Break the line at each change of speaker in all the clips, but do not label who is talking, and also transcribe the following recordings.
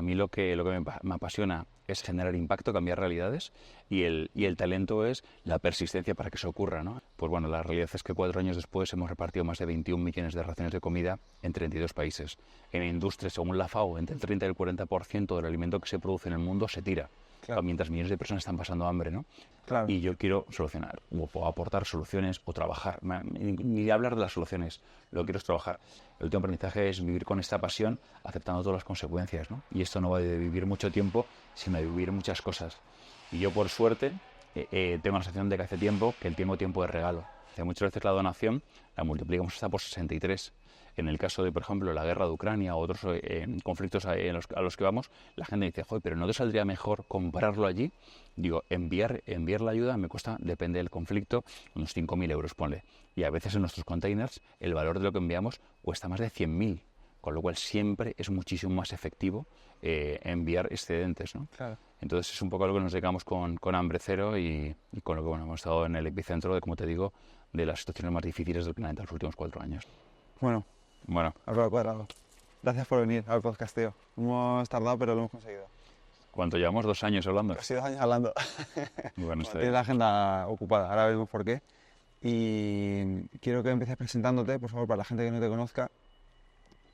mí lo que me apasiona es generar impacto, cambiar realidades, y el talento es la persistencia para que eso ocurra, ¿no? Pues bueno, la realidad es que 4 años después hemos repartido más de 21 millones de raciones de comida en 32 países. En industria, según la FAO, entre el 30 y el 40% del alimento que se produce en el mundo se tira,
Claro.
mientras millones de personas están pasando hambre, ¿no?
Claro.
Y yo quiero solucionar, o aportar soluciones, o trabajar. Ni de hablar de las soluciones, lo que quiero es trabajar. El último aprendizaje es vivir con esta pasión, aceptando todas las consecuencias, ¿no? Y esto no va de vivir mucho tiempo, sino de vivir muchas cosas. Y yo, por suerte, tengo la sensación de que hace tiempo que el tiempo es regalo. Muchas veces la donación la multiplicamos hasta por 63. En el caso de, por ejemplo, la guerra de Ucrania o otros conflictos a los que vamos, la gente dice, joder, pero ¿no te saldría mejor comprarlo allí? Digo, enviar la ayuda me cuesta, depende del conflicto, unos 5.000 euros, ponle. Y a veces en nuestros containers el valor de lo que enviamos cuesta más de 100.000, con lo cual siempre es muchísimo más efectivo enviar excedentes, ¿no?
Claro.
Entonces es un poco a lo que nos dedicamos con Hambre Cero y con lo que hemos estado en el epicentro de, como te digo, de las situaciones más difíciles del planeta en los últimos 4 años.
Bueno, algo cuadrado. Gracias por venir al podcast, tío. Hemos tardado, pero lo hemos conseguido.
¿Cuánto llevamos? 2 años hablando.
Casi 2 años hablando.
Bueno,
Tienes la agenda ocupada, ahora vemos por qué. Y quiero que empieces presentándote, por favor, para la gente que no te conozca.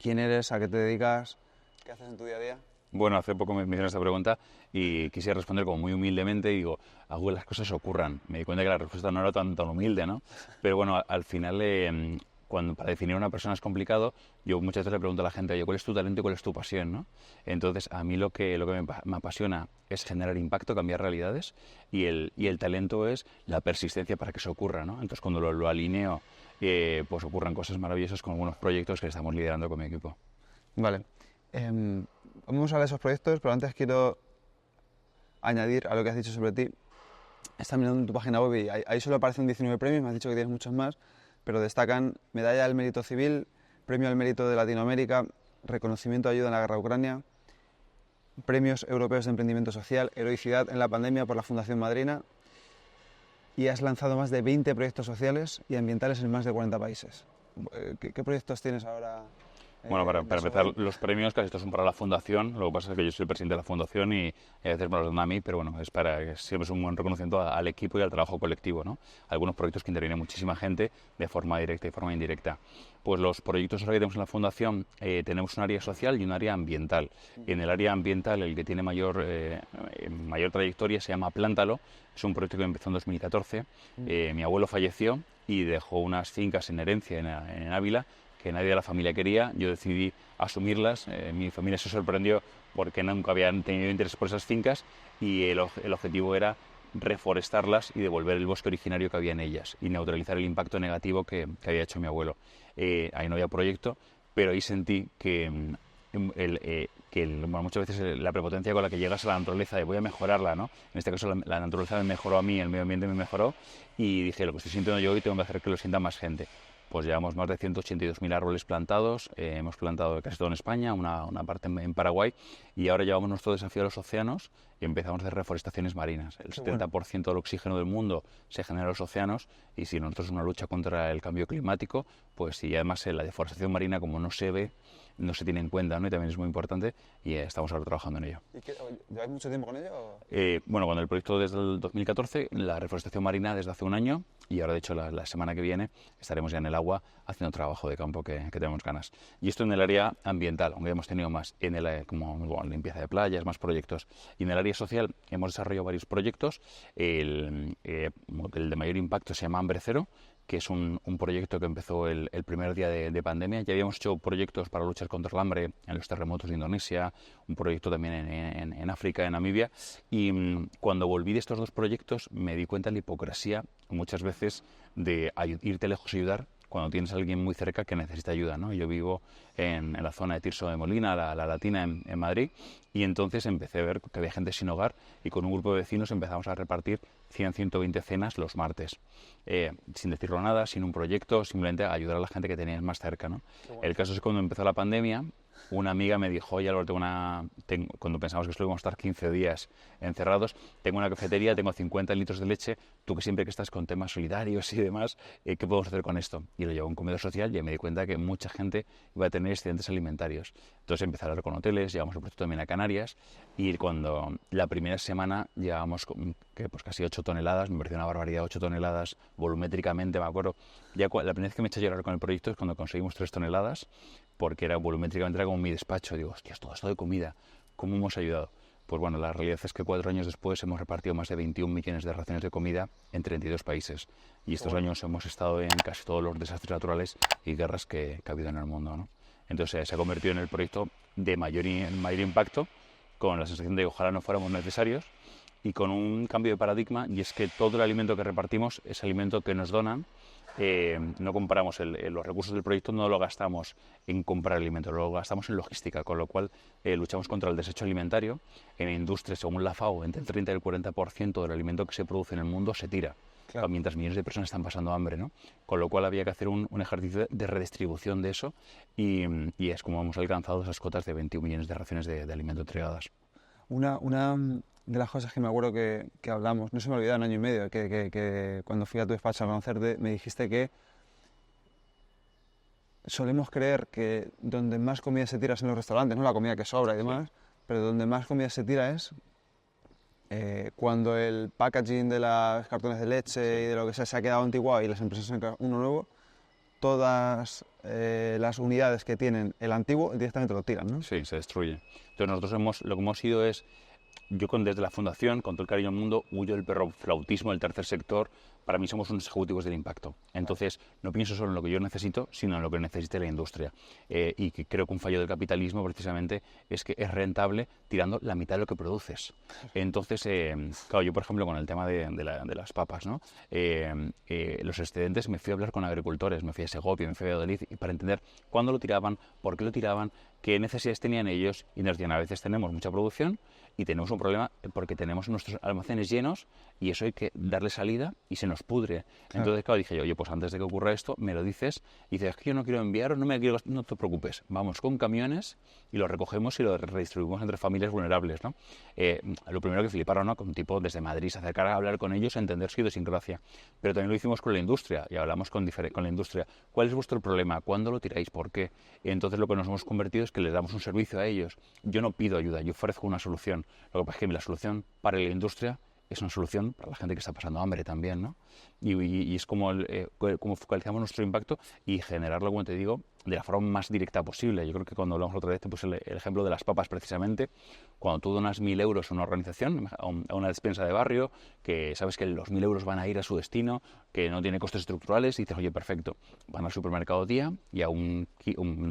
¿Quién eres? ¿A qué te dedicas? ¿Qué haces en tu día a día?
Bueno, hace poco me hicieron esta pregunta y quisiera responder como muy humildemente y digo, hago que las cosas ocurran. Me di cuenta que la respuesta no era tan humilde, ¿no? Pero bueno, al final, para definir a una persona es complicado. Yo muchas veces le pregunto a la gente, oye, ¿cuál es tu talento y cuál es tu pasión, ¿no? Entonces, a mí lo que me apasiona es generar impacto, cambiar realidades, y el talento es la persistencia para que eso ocurra, ¿no? Entonces, cuando lo alineo, pues ocurren cosas maravillosas con algunos proyectos que estamos liderando con mi equipo.
Vale. Vamos a ver esos proyectos, pero antes quiero añadir a lo que has dicho sobre ti. Estás mirando en tu página web y ahí solo aparecen 19 premios, me has dicho que tienes muchos más, pero destacan Medalla al Mérito Civil, Premio al Mérito de Latinoamérica, Reconocimiento de Ayuda en la Guerra de Ucrania, Premios Europeos de Emprendimiento Social, Heroicidad en la Pandemia por la Fundación Madrina, y has lanzado más de 20 proyectos sociales y ambientales en más de 40 países. ¿Qué proyectos tienes ahora?
Bueno, para empezar, los premios casi estos son para la fundación. Lo que pasa es que yo soy el presidente de la fundación y a veces me los dan a mí, pero bueno, es para que siempre es un buen reconocimiento al equipo y al trabajo colectivo, ¿no? Algunos proyectos que interviene muchísima gente de forma directa y forma indirecta. Pues los proyectos ahora que tenemos en la fundación, tenemos un área social y un área ambiental. Y en el área ambiental, el que tiene mayor trayectoria se llama Plántalo. Es un proyecto que empezó en 2014. Mi abuelo falleció y dejó unas fincas en herencia en Ávila que nadie de la familia quería. Yo decidí asumirlas. Mi familia se sorprendió porque nunca habían tenido interés por esas fincas y el objetivo era reforestarlas y devolver el bosque originario que había en ellas y neutralizar el impacto negativo que había hecho mi abuelo. Ahí no había proyecto, pero ahí sentí que muchas veces la prepotencia con la que llegas a la naturaleza de voy a mejorarla, ¿no? En este caso la naturaleza me mejoró a mí, el medio ambiente me mejoró y dije, lo que estoy sintiendo yo hoy tengo que hacer que lo sienta más gente. Pues llevamos más de 182.000 árboles plantados, hemos plantado casi todo en España, una parte en Paraguay, y ahora llevamos nuestro desafío a los océanos y empezamos a hacer reforestaciones marinas. El 70% del oxígeno del mundo se genera en los océanos y si nosotros es una lucha contra el cambio climático, pues y además la deforestación marina como no se ve, no se tiene en cuenta, ¿no? Y también es muy importante y estamos ahora trabajando en ello.
¿Y lleváis mucho tiempo con ello?
Bueno, con el proyecto desde el 2014, la reforestación marina desde hace un año y ahora de hecho la semana que viene estaremos ya en el agua haciendo trabajo de campo que tenemos ganas. Y esto en el área ambiental, aunque hemos tenido más en como limpieza de playas, más proyectos. Y en el área social hemos desarrollado varios proyectos. El de mayor impacto se llama Hambre Cero, que es un proyecto que empezó el primer día de pandemia. Ya habíamos hecho proyectos para luchar contra el hambre en los terremotos de Indonesia, un proyecto también en África, en Namibia. Y cuando volví de estos 2 proyectos me di cuenta de la hipocresía muchas veces de irte lejos a ayudar cuando tienes a alguien muy cerca que necesita ayuda, ¿no? Yo vivo en la zona de Tirso de Molina, la Latina, en Madrid, y entonces empecé a ver que había gente sin hogar y con un grupo de vecinos empezamos a repartir 100-120 cenas los martes, sin decirlo nada, sin un proyecto, simplemente a ayudar a la gente que tenías más cerca, ¿no? Bueno. El caso es que cuando empezó la pandemia, una amiga me dijo, oye Álvaro, cuando pensamos que solo íbamos a estar 15 días encerrados, tengo una cafetería, tengo 50 litros de leche, tú que siempre que estás con temas solidarios y demás, ¿qué podemos hacer con esto? Y lo llevo a un comedor social y me di cuenta que mucha gente iba a tener excedentes alimentarios. Entonces empecé a hablar con hoteles, llevamos el proyecto también a Canarias, y cuando la primera semana llevábamos pues casi 8 toneladas, me pareció una barbaridad, 8 toneladas volumétricamente, me acuerdo. Ya la primera vez que me eché a llorar con el proyecto es cuando conseguimos 3 toneladas, porque volumétricamente era como mi despacho. Digo, hostias, todo esto de comida, ¿cómo hemos ayudado? Pues bueno, la realidad es que 4 años después hemos repartido más de 21 millones de raciones de comida en 32 países. Y estos años hemos estado en casi todos los desastres naturales y guerras que ha habido en el mundo, ¿no? Entonces se ha convertido en el proyecto de mayor impacto, con la sensación de que ojalá no fuéramos necesarios, y con un cambio de paradigma, y es que todo el alimento que repartimos es alimento que nos donan. No comparamos los recursos del proyecto, no lo gastamos en comprar alimentos, lo gastamos en logística, con lo cual luchamos contra el desecho alimentario. En la industria, según la FAO, entre el 30 y el 40% del alimento que se produce en el mundo se tira, claro, mientras millones de personas están pasando hambre, ¿no? Con lo cual había que hacer un ejercicio de redistribución de eso, y es como hemos alcanzado esas cotas de 21 millones de raciones de alimento entregadas.
Una de las cosas que me acuerdo que hablamos, no se me olvidó, un año y medio, que cuando fui a tu despacho a conocerte, me dijiste que solemos creer que donde más comida se tira es en los restaurantes, ¿no? La comida que sobra y demás, sí, pero donde más comida se tira es cuando el packaging de los cartones de leche y de lo que sea se ha quedado antiguado y las empresas sacan uno nuevo, todas las unidades que tienen el antiguo directamente lo tiran, ¿no?
Sí, se destruye. Entonces nosotros lo que hemos ido es, yo desde la fundación, con todo el cariño del mundo, huyo del perroflautismo del tercer sector. Para mí somos unos ejecutivos del impacto. Entonces no pienso solo en lo que yo necesito, sino en lo que necesite la industria. Y que creo que un fallo del capitalismo precisamente es que es rentable tirando la mitad de lo que produces. Entonces, claro, yo por ejemplo con el tema de las papas, ¿no? Los excedentes, me fui a hablar con agricultores, me fui a Segovia, me fui a Valladolid, y para entender cuándo lo tiraban, por qué lo tiraban, qué necesidades tenían ellos, y nos decían, a veces tenemos mucha producción y tenemos un problema porque tenemos nuestros almacenes llenos y eso hay que darle salida y se nos pudre. Claro. Entonces, claro, dije yo, oye, pues antes de que ocurra esto, me lo dices, y dices, es que yo no quiero enviar, no te preocupes, vamos con camiones y lo recogemos y lo redistribuimos entre familias vulnerables, ¿no? Lo primero que fliparon, ¿no? Con un tipo desde Madrid se acercara a hablar con ellos, a entender su idiosincrasia. Pero también lo hicimos con la industria y hablamos con la industria. ¿Cuál es vuestro problema? ¿Cuándo lo tiráis? ¿Por qué? Y entonces lo que nos hemos convertido es que les damos un servicio a ellos. Yo no pido ayuda, yo ofrezco una solución. Lo que pasa es que la solución para la industria es una solución para la gente que está pasando hambre también, ¿no? Y es como focalizamos nuestro impacto y generarlo, como te digo, de la forma más directa posible. Yo creo que cuando hablamos otra vez, pues el ejemplo de las papas precisamente, cuando tú donas 1.000 euros a una organización, a una despensa de barrio, que sabes que los 1.000 euros van a ir a su destino, que no tiene costes estructurales, y dices, oye, perfecto, van al supermercado día y a no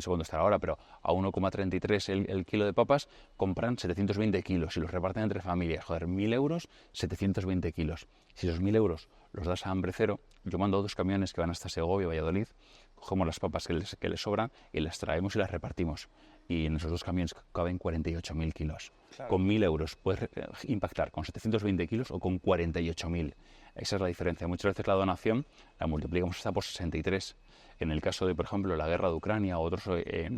sé cuándo estará ahora, pero a 1,33 el kilo de papas, compran 720 kilos y los reparten entre familias. Joder, 1.000 euros, 720 kilos. Si esos 1.000 euros los das a Hambre Cero, yo mando 2 camiones que van hasta Segovia, Valladolid, cogemos las papas que les sobran y las traemos y las repartimos. Y en esos 2 camiones caben 48.000 kilos. Claro. Con 1.000 euros puedes impactar con 720 kilos o con 48.000. Esa es la diferencia. Muchas veces la donación la multiplicamos hasta por 63. En el caso de, por ejemplo, la guerra de Ucrania o otros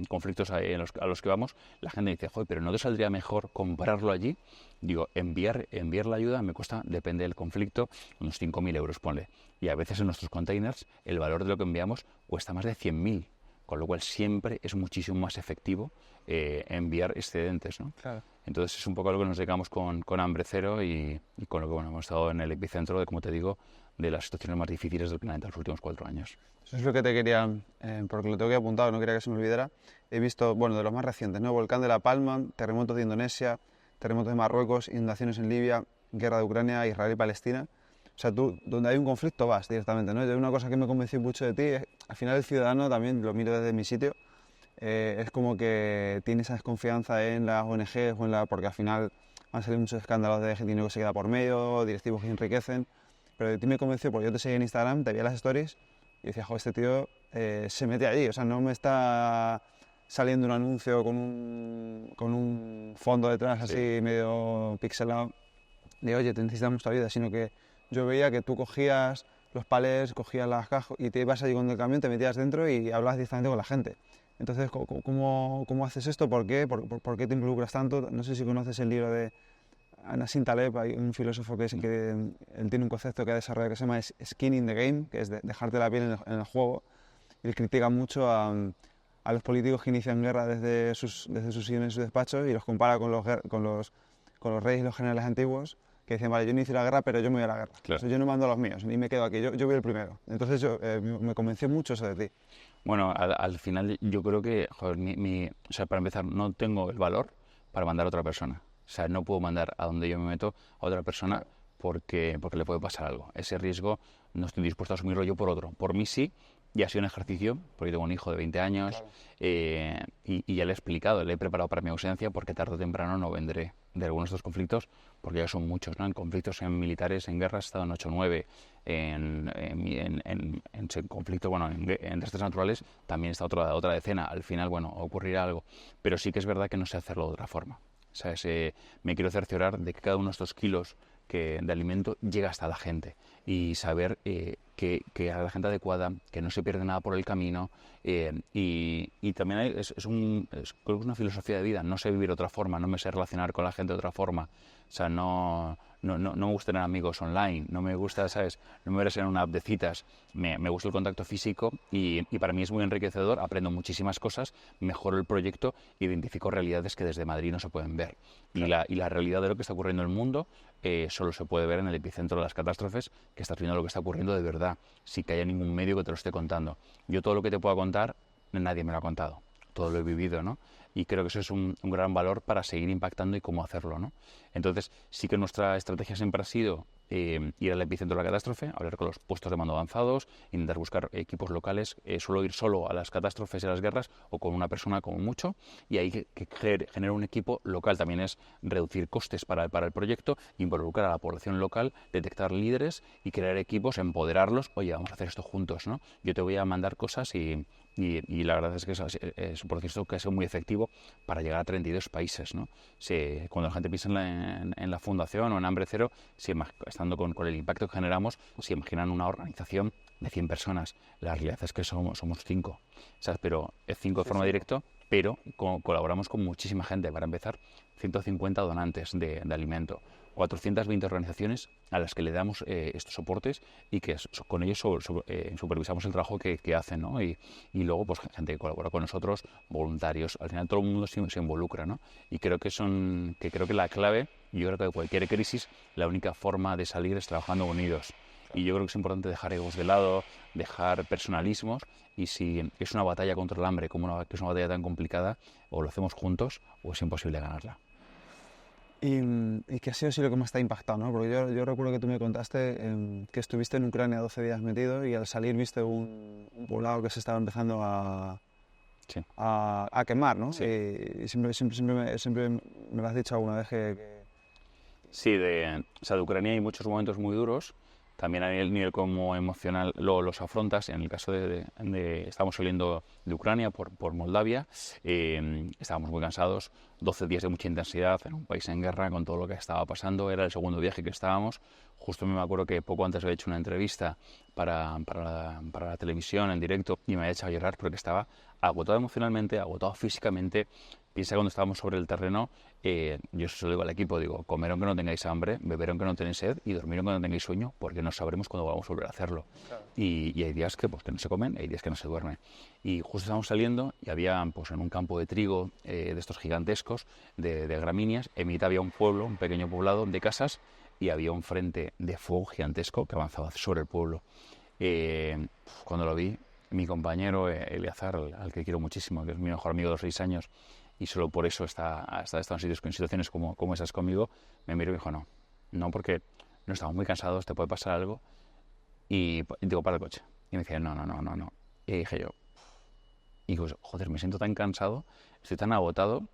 conflictos a los que vamos, la gente dice, joder, pero ¿no te saldría mejor comprarlo allí? Digo, enviar la ayuda me cuesta, depende del conflicto, unos 5.000 euros, ponle. Y a veces en nuestros containers el valor de lo que enviamos cuesta más de 100.000, con lo cual siempre es muchísimo más efectivo enviar excedentes, ¿no? Claro. Entonces es un poco algo que nos dedicamos con Hambre Cero y con lo que hemos estado en el epicentro de, como te digo, de las situaciones más difíciles del planeta en los últimos 4 años.
Eso es lo que te quería, porque lo tengo que apuntado, no quería que se me olvidara. He visto, bueno, de los más recientes, ¿no? Volcán de La Palma, terremotos de Indonesia, terremotos de Marruecos, inundaciones en Libia, guerra de Ucrania, Israel y Palestina. O sea, tú, donde hay un conflicto vas directamente, ¿no? Yo, una cosa que me convenció mucho de ti es, al final el ciudadano, también lo miro desde mi sitio, es como que tiene esa desconfianza en las ONGs porque al final van a salir muchos escándalos de dinero que se queda por medio, directivos que se enriquecen, pero de ti me convenció porque yo te seguí en Instagram, te veía las stories y decía, joder, este tío se mete allí, o sea, no me está saliendo un anuncio con un fondo detrás así medio pixelado de, oye, te necesitamos tu ayuda, sino que yo veía que tú cogías los palés, cogías las cajas y te ibas allí con el camión, te metías dentro y hablabas directamente con la gente. Entonces, ¿cómo haces esto? ¿Por qué? ¿Por qué te involucras tanto? No sé si conoces el libro de Nassim Taleb, hay un filósofo que él tiene un concepto que ha desarrollado que se llama skin in the game, que es dejarte la piel en el juego. Y él critica mucho a los políticos que inician guerra desde sus sillones en sus despachos y los compara con los reyes y los generales antiguos que dicen, vale, yo inicio la guerra, pero yo me voy a la guerra.
Claro.
O sea, yo no mando a los míos, ni me quedo aquí, yo voy el primero. Entonces me convenció mucho eso de ti.
Bueno, al final yo creo que, joder, o sea, para empezar, no tengo el valor para mandar a otra persona. O sea, no puedo mandar a donde yo me meto a otra persona porque le puede pasar algo. Ese riesgo no estoy dispuesto a asumirlo yo por otro. Por mí sí, y ha sido un ejercicio, porque tengo un hijo de 20 años,
Claro.
y ya le he explicado, le he preparado para mi ausencia porque tarde o temprano no vendré de algunos de estos conflictos, porque ya son muchos, ¿no? En conflictos militares, en guerras, he estado en 8-9, en conflictos, bueno, en desastres naturales también está otra decena. Al final, bueno, ocurrirá algo, pero sí que es verdad que no sé hacerlo de otra forma. ¿Sabes? Me quiero cerciorar de que cada uno de estos kilos de alimento llega hasta la gente y saber que a la gente adecuada, que no se pierde nada por el camino, y también creo que es una filosofía de vida. No sé vivir de otra forma, no me sé relacionar con la gente de otra forma. O sea, no me gusta tener amigos online, no me gusta, ¿sabes? No me voy a ser en una app de citas. Me gusta el contacto físico y para mí es muy enriquecedor, aprendo muchísimas cosas, mejoro el proyecto, identifico realidades que desde Madrid no se pueden ver. Claro. Y la realidad de lo que está ocurriendo en el mundo solo se puede ver en el epicentro de las catástrofes, que estás viendo lo que está ocurriendo de verdad, sin que haya ningún medio que te lo esté contando. Yo todo lo que te pueda contar, nadie me lo ha contado, todo lo he vivido, ¿no? Y creo que eso es un gran valor para seguir impactando y cómo hacerlo, ¿no? Entonces, sí que nuestra estrategia siempre ha sido ir al epicentro de la catástrofe, hablar con los puestos de mando avanzados, intentar buscar equipos locales, suelo ir solo a las catástrofes y a las guerras o con una persona como mucho, y ahí que generar un equipo local también es reducir costes para el proyecto, involucrar a la población local, detectar líderes y crear equipos, empoderarlos. Oye, vamos a hacer esto juntos, ¿no? Yo te voy a mandar cosas y la verdad es que es un proceso que ha sido muy efectivo para llegar a 32 países, ¿no? Cuando la gente piensa en la fundación o en Hambre Cero, estando con el impacto que generamos, se imaginan una organización de 100 personas. La realidad es que somos 5, ¿sabes? Pero 5 de forma directa, pero colaboramos con muchísima gente. Para empezar, 150 donantes de alimento, 420 organizaciones a las que le damos estos soportes y que con ellos supervisamos el trabajo que hacen, ¿no? Y luego, pues, gente que colabora con nosotros, voluntarios. Al final todo el mundo se involucra, ¿no? Y creo que la clave, yo creo que de cualquier crisis, la única forma de salir es trabajando unidos. Y yo creo que es importante dejar egos de lado, dejar personalismos, y si es una batalla contra el hambre, que es una batalla tan complicada, o lo hacemos juntos o es imposible ganarla.
¿Y qué ha sido así lo que más te ha impactado, ¿no? Porque yo recuerdo que tú me contaste que estuviste en Ucrania 12 días metido y al salir viste un poblado que se estaba empezando a quemar, ¿no?
Sí.
Y siempre me lo has dicho alguna vez que...
Sí, de Ucrania hay muchos momentos muy duros. También a nivel como emocional los afrontas. En el caso de estábamos saliendo de Ucrania por Moldavia, estábamos muy cansados, 12 días de mucha intensidad en un país en guerra con todo lo que estaba pasando. Era el segundo viaje que estábamos. Justo me acuerdo que poco antes había hecho una entrevista para la televisión en directo y me había echado a llorar porque estaba agotado emocionalmente, agotado físicamente. Piensa que cuando estábamos sobre el terreno, yo se lo digo al equipo, digo, comer aunque no tengáis hambre, beber aunque no tenéis sed y dormir aunque no tengáis sueño, porque no sabremos cuándo vamos a volver a hacerlo. Claro. Y hay días que no se comen, hay días que no se duermen. Y justo estábamos saliendo y había, pues, en un campo de trigo de estos gigantescos, de gramíneas, en mitad había un pueblo, un pequeño poblado de casas, y había un frente de fuego gigantesco que avanzaba sobre el pueblo. Cuando lo vi, mi compañero Eleazar, al que quiero muchísimo, que es mi mejor amigo de los 6 años, y solo por eso está en situaciones como esas conmigo, me miró y me dijo, no, porque no estamos muy cansados, te puede pasar algo. Y digo, para el coche. Y me decía, no. Y dije yo, joder, me siento tan cansado, estoy tan agotado,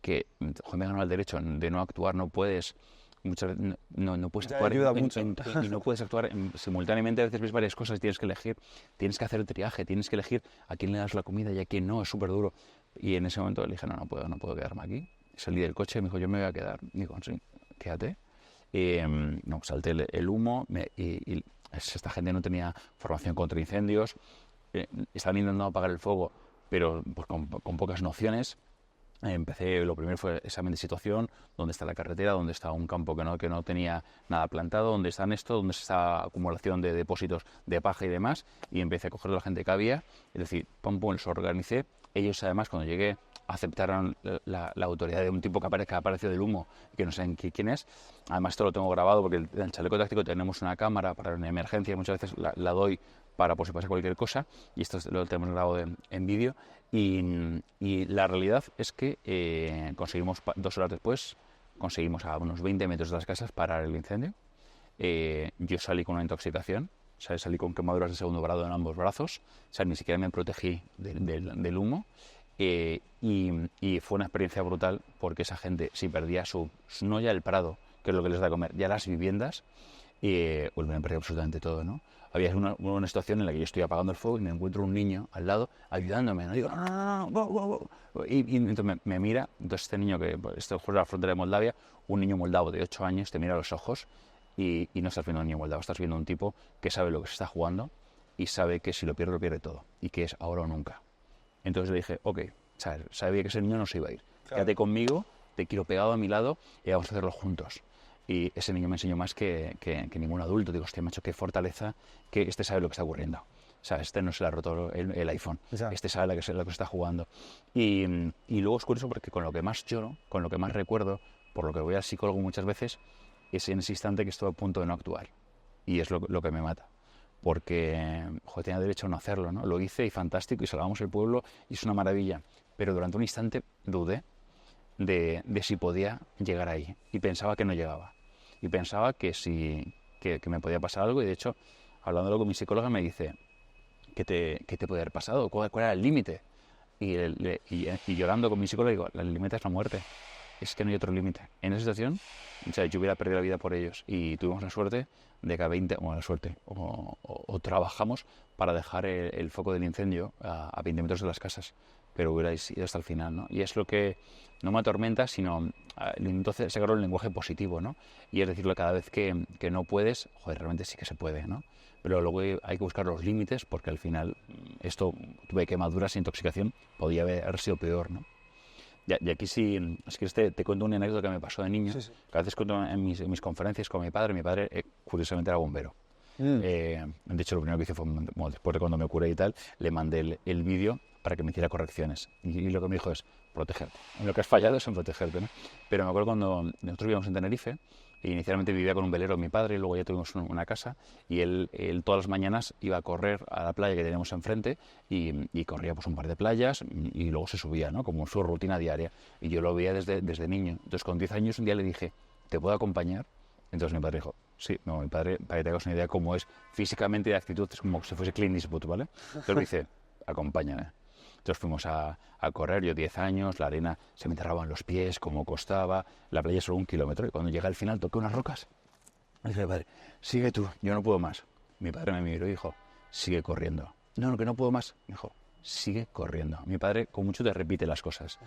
que joder, me ganó el derecho de no actuar. No puedes, muchas veces, no puedes
Ya
actuar
ayuda mucho.
y no puedes actuar simultáneamente. A veces ves varias cosas y tienes que elegir, tienes que hacer el triaje, tienes que elegir a quién le das la comida y a quién no, es súper duro. Y en ese momento le dije, no puedo quedarme aquí. Salí del coche y me dijo, yo me voy a quedar. Y digo, sí, quédate. Salté el humo y esta gente no tenía formación contra incendios, estaban intentando apagar el fuego pero pues, con pocas nociones. Empecé, lo primero fue examen de situación, dónde está la carretera, dónde está un campo que no tenía nada plantado, dónde está esto, dónde está acumulación de depósitos de paja y demás, y empecé a coger a la gente que había, es decir, pum, pum, los organicé. Ellos además cuando llegué aceptaron la autoridad de un tipo que apareció del humo, que no sé quién es. Además esto lo tengo grabado porque en el chaleco táctico tenemos una cámara para una emergencia, muchas veces la doy para por si pasa cualquier cosa, y esto lo tenemos grabado en vídeo. Y la realidad es que conseguimos, 2 horas después, conseguimos a unos 20 metros de las casas parar el incendio. Yo salí con una intoxicación, ¿sabes? Salí con quemaduras de segundo grado en ambos brazos, o sea, ni siquiera me protegí del humo. Y fue una experiencia brutal porque esa gente, si perdía no ya el prado, que es lo que les da a comer, ya las viviendas, hubieran perdido absolutamente todo, ¿no? Había una situación en la que yo estoy apagando el fuego y me encuentro un niño al lado ayudándome, ¿no? Digo, no, go, go, go. Y entonces me mira, entonces este niño que, esto fue la frontera de Moldavia, un niño moldavo de 8 años, te mira a los ojos y no estás viendo a un niño moldavo, estás viendo a un tipo que sabe lo que se está jugando y sabe que si lo pierde todo y que es ahora o nunca. Entonces le dije, ok, sabía que ese niño no se iba a ir, quédate conmigo, te quiero pegado a mi lado y vamos a hacerlo juntos. Y ese niño me enseñó más que ningún adulto. Digo, hostia, macho, qué fortaleza, que este sabe lo que está ocurriendo. O sea, este no se le ha roto el iPhone. Exacto. Este sabe lo que se está jugando. Y luego es curioso porque con lo que más lloro, con lo que más recuerdo, por lo que voy al psicólogo muchas veces, es en ese instante que estoy a punto de no actuar. Y es lo que me mata. Porque, joder, tenía derecho a no hacerlo, ¿no? Lo hice y fantástico, y salvamos el pueblo, y es una maravilla. Pero durante un instante dudé de si podía llegar ahí, y pensaba que no llegaba, y pensaba que me podía pasar algo, y de hecho, hablándolo con mi psicóloga, me dice, ¿qué te puede haber pasado? ¿Cuál era el límite? Y llorando con mi psicóloga digo, el límite es la muerte, es que no hay otro límite. En esa situación, o sea, yo hubiera perdido la vida por ellos, y tuvimos la suerte de que o trabajamos para dejar el foco del incendio a 20 metros de las casas, pero hubiera ido hasta el final, ¿no? Y es lo que no me atormenta, sino entonces sacarlo en lenguaje positivo, ¿no? Y es decirlo, cada vez que no puedes, joder, realmente sí que se puede, ¿no? Pero luego hay que buscar los límites, porque al final esto, tuve quemaduras e intoxicación, podía haber sido peor, ¿no? Y aquí sí, es que te cuento una anécdota que me pasó de niño, sí. Que a veces cuento en mis conferencias con mi padre curiosamente era bombero. De hecho, lo primero que hice fue, después de cuando me curé y tal, le mandé el vídeo para que me hiciera correcciones. Y lo que me dijo es, protegerte. En lo que has fallado es en protegerte, ¿no? Pero me acuerdo cuando nosotros vivíamos en Tenerife, e inicialmente vivía con un velero mi padre, y luego ya tuvimos una casa, y él todas las mañanas iba a correr a la playa que teníamos enfrente, y corría pues un par de playas, y luego se subía, ¿no? Como su rutina diaria. Y yo lo veía desde niño. Entonces, con 10 años, un día le dije, ¿te puedo acompañar? Entonces mi padre dijo, sí. No, mi padre, para que te hagas una idea cómo es físicamente y de actitud, es como si fuese Clint Eastwood, ¿vale? Entonces me dice, acompáñame. Entonces fuimos a correr, yo 10 años, la arena se me enterraba en los pies, como costaba, la playa solo 1 kilómetro, y cuando llegué al final toqué unas rocas. Me dice mi padre, sigue tú, yo no puedo más. Mi padre me miró y dijo, sigue corriendo. No, que no puedo más. Me dijo, sigue corriendo. Mi padre con mucho te repite las cosas.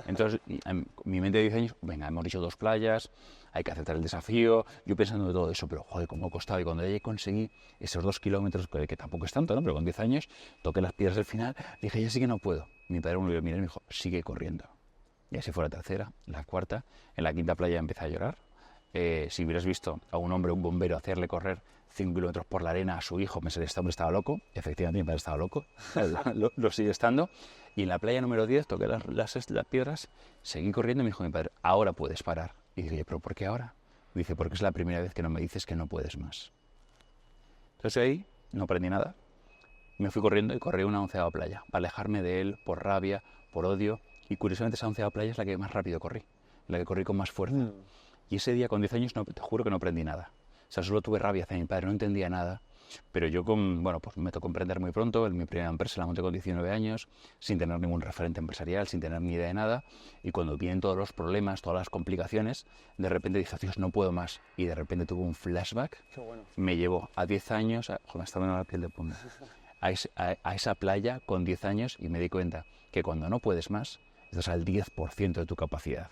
Entonces, en mi mente de 10 años, venga, hemos dicho 2 playas, hay que aceptar el desafío, yo pensando de todo eso, pero joder, cómo costaba. Y cuando ya conseguí esos 2 kilómetros, que tampoco es tanto, ¿no? Pero con 10 años, toqué las piedras del final, dije, ya sí que no puedo. Mi padre me miró y me dijo, sigue corriendo. Y así fue la tercera, la cuarta, en la quinta playa empecé a llorar. Si hubieras visto a un hombre, un bombero, hacerle correr 5 kilómetros por la arena a su hijo, pensé, este hombre estaba loco. Efectivamente, mi padre estaba loco, lo sigue estando. Y en la playa número 10 toqué las piedras, seguí corriendo y me dijo mi padre, ahora puedes parar. Y dije, ¿pero por qué ahora? Y dice, porque es la primera vez que no me dices que no puedes más. Entonces ahí no aprendí nada. Me fui corriendo y corrí una 11ª playa, para alejarme de él, por rabia, por odio. Y curiosamente esa 11ª playa es la que más rápido corrí, la que corrí con más fuerza. Y ese día, con 10 años, te juro que no aprendí nada. O sea, solo tuve rabia hacia mi padre, no entendía nada. Pero yo, pues me tocó emprender muy pronto. Mi primera empresa la monté con 19 años, sin tener ningún referente empresarial, sin tener ni idea de nada. Y cuando vienen todos los problemas, todas las complicaciones, de repente dije, Dios, no puedo más. Y de repente tuve un flashback. Qué bueno. Me llevó a 10 años, me estaba dando la piel de punta, a esa playa con 10 años, y me di cuenta que cuando no puedes más, estás al 10% de tu capacidad.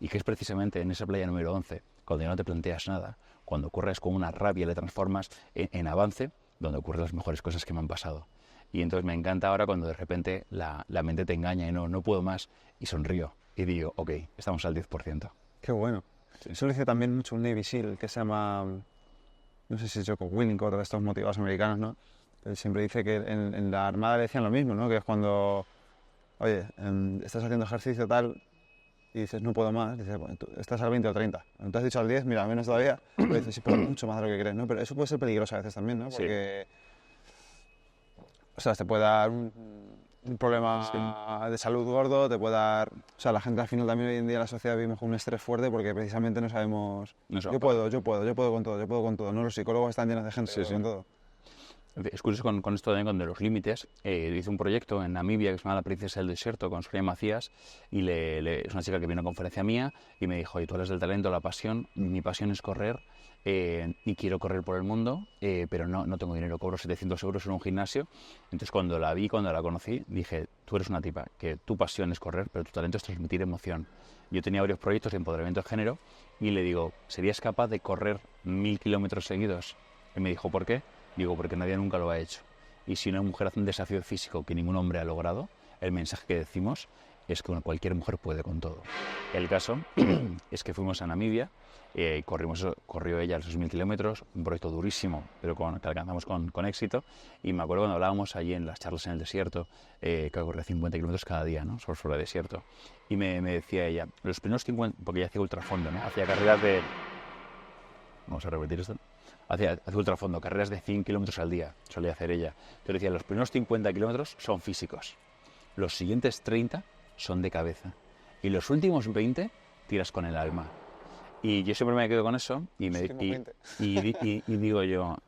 Y que es precisamente en esa playa número 11, cuando ya no te planteas nada, cuando corres con una rabia y le transformas en avance, donde ocurren las mejores cosas que me han pasado. Y entonces me encanta ahora cuando de repente la mente te engaña y no puedo más, y sonrío y digo, ok, estamos al 10%.
Qué bueno.
Sí.
Eso lo dice también mucho un Navy SEAL que se llama, no sé si es Jocko Willink o de estos motivados americanos, ¿no? Él siempre dice que en la Armada le decían lo mismo, ¿no? Que es cuando, oye, estás haciendo ejercicio tal y dices, no puedo más, dices, bueno, tú estás al 20 o 30. Cuando te has dicho al 10, mira, menos todavía, pero dices, sí, pero mucho más de lo que crees, ¿no? Pero eso puede ser peligroso a veces también, ¿no?
Sí.
Porque, o sea, te puede dar un problema
Sí.
de salud gordo, te puede dar... O sea, la gente al final también hoy en día en la sociedad vivimos con un estrés fuerte porque precisamente no sabemos...
No se va a
Yo
parar.
puedo, yo puedo, yo puedo con todo, yo puedo con todo. No, los psicólogos están llenos de gente
Sí, sí.
con todo.
Es curioso con esto también, con de los límites. Hice un proyecto en Namibia que se llama La Princesa del Desierto con Sonia Macías y es una chica que vino a una conferencia mía y me dijo, oye, tú hablas del talento, la pasión, mi pasión es correr y quiero correr por el mundo, pero no tengo dinero, cobro 700 euros en un gimnasio. Entonces cuando la vi, cuando la conocí, dije, tú eres una tipa, que tu pasión es correr, pero tu talento es transmitir emoción. Yo tenía varios proyectos de empoderamiento de género y le digo, ¿serías capaz de correr 1000 kilómetros seguidos? Y me dijo, ¿por qué? Digo, porque nadie nunca lo ha hecho. Y si una mujer hace un desafío físico que ningún hombre ha logrado, el mensaje que decimos es que cualquier mujer puede con todo. El caso es que fuimos a Namibia, corrió ella los 2000 kilómetros, un proyecto durísimo, pero que alcanzamos con éxito. Y me acuerdo cuando hablábamos allí en las charlas en el desierto, que corría 50 kilómetros cada día, ¿no? Sobre el desierto. Y me decía ella, los primeros 50, porque ella hacía ultrafondo, ¿no? Hacía carreras de... Vamos a repetir esto. Hacía ultrafondo, carreras de 100 kilómetros al día, solía hacer ella. Yo decía, los primeros 50 kilómetros son físicos, los siguientes 30 son de cabeza y los últimos 20 tiras con el alma. Y yo siempre me quedo con eso y digo yo,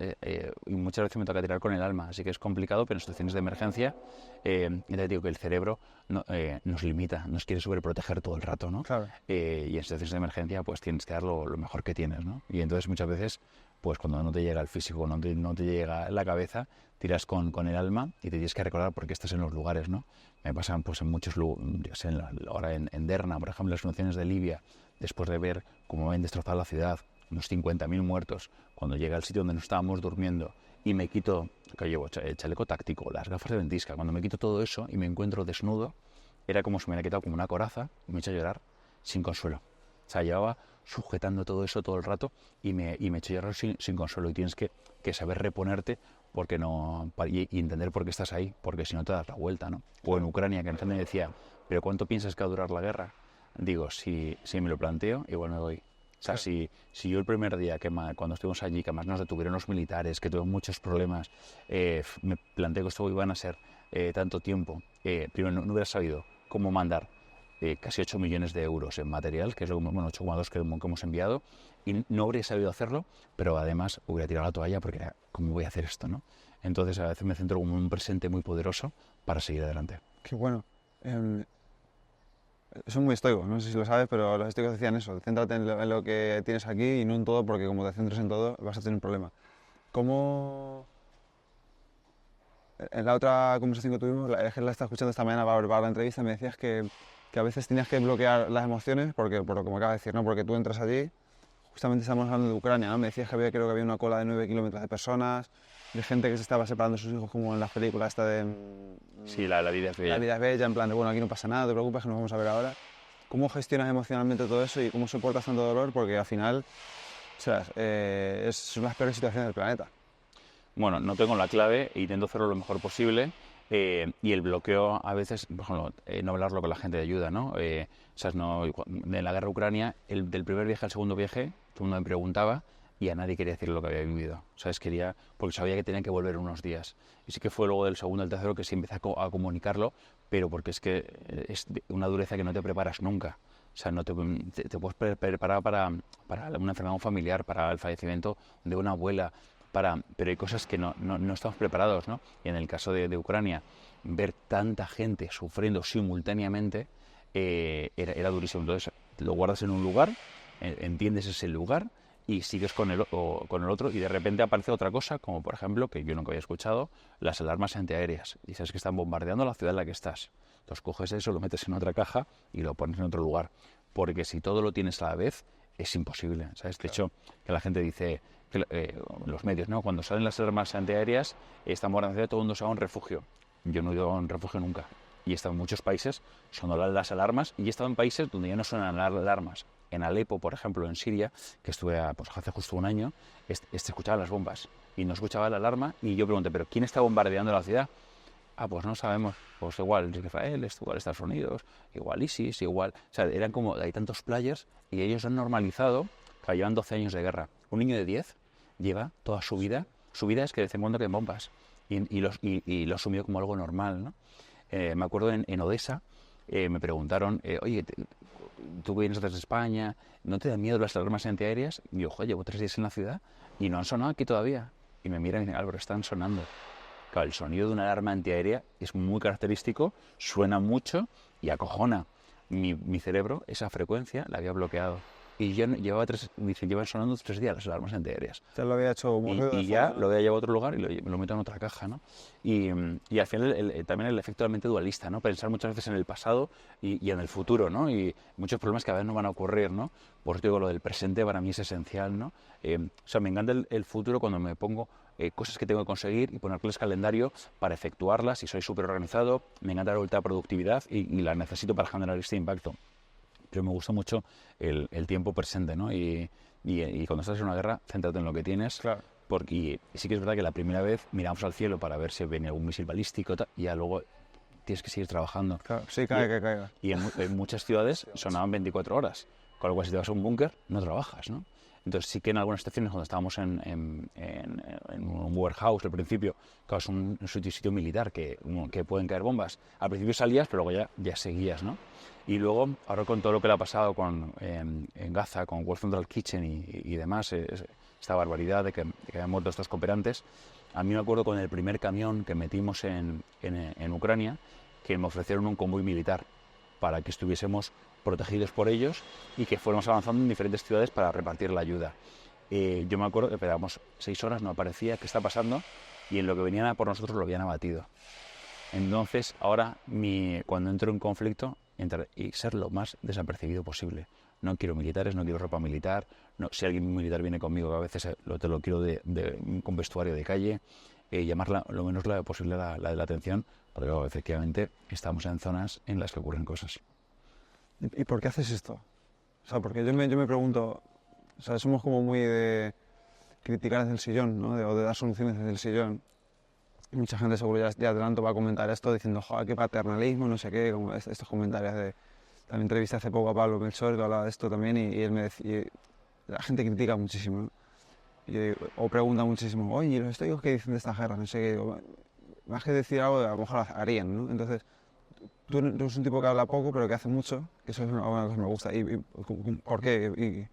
y muchas veces me toca tirar con el alma, así que es complicado, pero en situaciones de emergencia, te digo que el cerebro nos limita, nos quiere sobreproteger todo el rato, ¿no?
Claro.
Y en situaciones de emergencia pues tienes que dar lo mejor que tienes, ¿no? Y entonces muchas veces, pues cuando no te llega el físico, no te llega la cabeza, tiras con el alma y te tienes que recordar por qué estás en los lugares, ¿no? Me pasan pues en muchos lugares, ahora en Derna, por ejemplo, las inundaciones de Libia, después de ver cómo habían destrozado la ciudad, unos 50.000 muertos, cuando llegué al sitio donde nos estábamos durmiendo y me quito, que llevo el chaleco táctico, las gafas de ventisca, cuando me quito todo eso y me encuentro desnudo, era como si me hubiera quitado como una coraza y me he hecho a llorar sin consuelo. O sea, llevaba sujetando todo eso todo el rato y me he hecho a llorar sin consuelo. Y tienes que saber reponerte porque y entender por qué estás ahí, porque si no te das la vuelta, ¿no? O en Ucrania, que la gente me decía, ¿pero cuánto piensas que va a durar la guerra? Digo, si me lo planteo, igual me voy. O sea, si yo el primer día, cuando estuvimos allí, que además nos detuvieron los militares, que tuvimos muchos problemas, me planteé que esto iban a ser tanto tiempo, primero no hubiera sabido cómo mandar casi 8 millones de euros en material, que es lo que, bueno, 8,2 que hemos enviado, y no habría sabido hacerlo, pero además hubiera tirado la toalla porque era, ¿cómo voy a hacer esto, no? Entonces a veces me centro como en un presente muy poderoso para seguir adelante.
Qué bueno. Son muy estoicos, no sé si lo sabes, pero los estoicos decían eso, céntrate en lo que tienes aquí y no en todo, porque como te centres en todo vas a tener un problema. ¿Cómo...? En la otra conversación que tuvimos, la estaba escuchando esta mañana para preparar la entrevista, me decías que a veces tenías que bloquear las emociones, porque, por lo que me acabas de decir, ¿no? Porque tú entras allí, justamente estamos hablando de Ucrania, ¿no? Me decías que creo que había una cola de 9 kilómetros de personas, de gente que se estaba separando de sus hijos, como en las películas esta de...
Sí, la vida es bella.
La vida es bella, en plan de, bueno, aquí no pasa nada, no te preocupes, que nos vamos a ver ahora. ¿Cómo gestionas emocionalmente todo eso y cómo soportas tanto dolor? Porque al final, o sea, son las peores situaciones del planeta.
Bueno, no tengo la clave e intento hacerlo lo mejor posible. Y el bloqueo a veces, por ejemplo, no hablarlo con la gente de ayuda, ¿no? O sea, de la guerra a Ucrania, del primer viaje al segundo viaje, todo el mundo me preguntaba y a nadie quería decir lo que había vivido. ¿Sabes? Porque sabía que tenía que volver unos días. Y sí que fue luego del segundo al tercero que sí empecé a comunicarlo, pero porque es que es una dureza que no te preparas nunca. O sea, no te puedes preparar para una enfermedad familiar, para el fallecimiento de una abuela, pero hay cosas que no estamos preparados, ¿no? Y en el caso de Ucrania, ver tanta gente sufriendo simultáneamente era durísimo. Entonces, lo guardas en un lugar, entiendes ese lugar y sigues con el otro y de repente aparece otra cosa, como por ejemplo, que yo nunca había escuchado, las alarmas antiaéreas. Y sabes que están bombardeando la ciudad en la que estás. Entonces coges eso, lo metes en otra caja y lo pones en otro lugar. Porque si todo lo tienes a la vez, es imposible, ¿sabes? De
Claro.
hecho, que la gente dice, los medios, ¿no? Cuando salen las alarmas antiaéreas, estamos en la ciudad, todo el mundo se va a un refugio. Yo no he ido a un refugio nunca. Y he estado en muchos países, sonan las alarmas, y he estado en países donde ya no suenan las alarmas. En Alepo, por ejemplo, en Siria, que estuve pues, hace justo un año, se escuchaban las bombas y no escuchaba la alarma. Y yo pregunté, ¿pero quién está bombardeando la ciudad? Ah, pues no sabemos. Pues igual Israel, igual Estados Unidos, igual ISIS, igual. O sea, eran como, hay tantos players y ellos han normalizado que llevan 12 años de guerra. Un niño de 10 lleva toda su vida es que de vez en cuando caen bombas y lo asumió como algo normal, ¿no? Me acuerdo en Odessa, me preguntaron, oye, tú vienes desde España, ¿no te da miedo las alarmas antiaéreas? Y yo, joder, llevo 3 días en la ciudad y no han sonado aquí todavía. Y me miran y dicen, Álvaro, están sonando. Claro, el sonido de una alarma antiaérea es muy característico, suena mucho y acojona. Mi cerebro, esa frecuencia, la había bloqueado. Y yo llevan sonando 3 días las alarmas antiaéreas.
Ya lo había hecho como ruido de
Y ya
fondo,
lo voy a llevar a otro lugar y lo meto en otra caja, ¿no? Y al final también el efecto de la mente dualista, ¿no? Pensar muchas veces en el pasado y en el futuro, ¿no? Y muchos problemas que a veces no van a ocurrir, ¿no? Por eso digo, lo del presente para mí es esencial, ¿no? O sea, me encanta el futuro cuando me pongo cosas que tengo que conseguir y ponerles calendario para efectuarlas y soy súper organizado. Me encanta la alta productividad y la necesito para generar este impacto. Pero me gusta mucho el tiempo presente, ¿no? Y cuando estás en una guerra, céntrate en lo que tienes.
Claro.
Porque sí que es verdad que la primera vez miramos al cielo para ver si viene algún misil balístico y ya luego tienes que seguir trabajando.
Claro, sí, caiga que caiga.
Y en muchas ciudades sonaban 24 horas. Con lo cual, si te vas a un búnker, no trabajas, ¿no? Entonces sí que en algunas estaciones, cuando estábamos en un warehouse al principio, claro, es un sitio militar que pueden caer bombas. Al principio salías, pero luego ya seguías, ¿no? Y luego, ahora con todo lo que le ha pasado en Gaza, con World Central Kitchen y demás, esta barbaridad de que hayan muerto estos cooperantes, a mí me acuerdo con el primer camión que metimos en Ucrania, que me ofrecieron un convoy militar para que estuviésemos protegidos por ellos y que fuéramos avanzando en diferentes ciudades para repartir la ayuda. Yo me acuerdo que esperábamos 6 horas, no aparecía, ¿qué está pasando? Y en lo que venían a por nosotros lo habían abatido. Entonces, ahora, cuando entro en conflicto, y ser lo más desapercibido posible. No quiero militares, no quiero ropa militar. No, si alguien militar viene conmigo, que a veces te lo quiero con vestuario de calle, llamarla lo menos posible la atención, porque efectivamente estamos en zonas en las que ocurren cosas.
¿Y por qué haces esto? O sea, porque yo me pregunto, o sea, somos como muy de criticar desde el sillón, ¿no? O de dar soluciones desde el sillón. Y mucha gente seguro ya adelanto va a comentar esto diciendo, joder, qué paternalismo, no sé qué, como estos comentarios de... También entrevisté hace poco a Pablo Melchor que hablaba de esto también y él me decía... La gente critica muchísimo, ¿no? O pregunta muchísimo, oye, ¿y los estoicos qué dicen de esta guerra? No sé qué, digo, más que decir algo, a lo mejor harían, ¿no? Entonces, tú eres un tipo que habla poco, pero que hace mucho, que eso es una cosa que me gusta. ¿Por qué?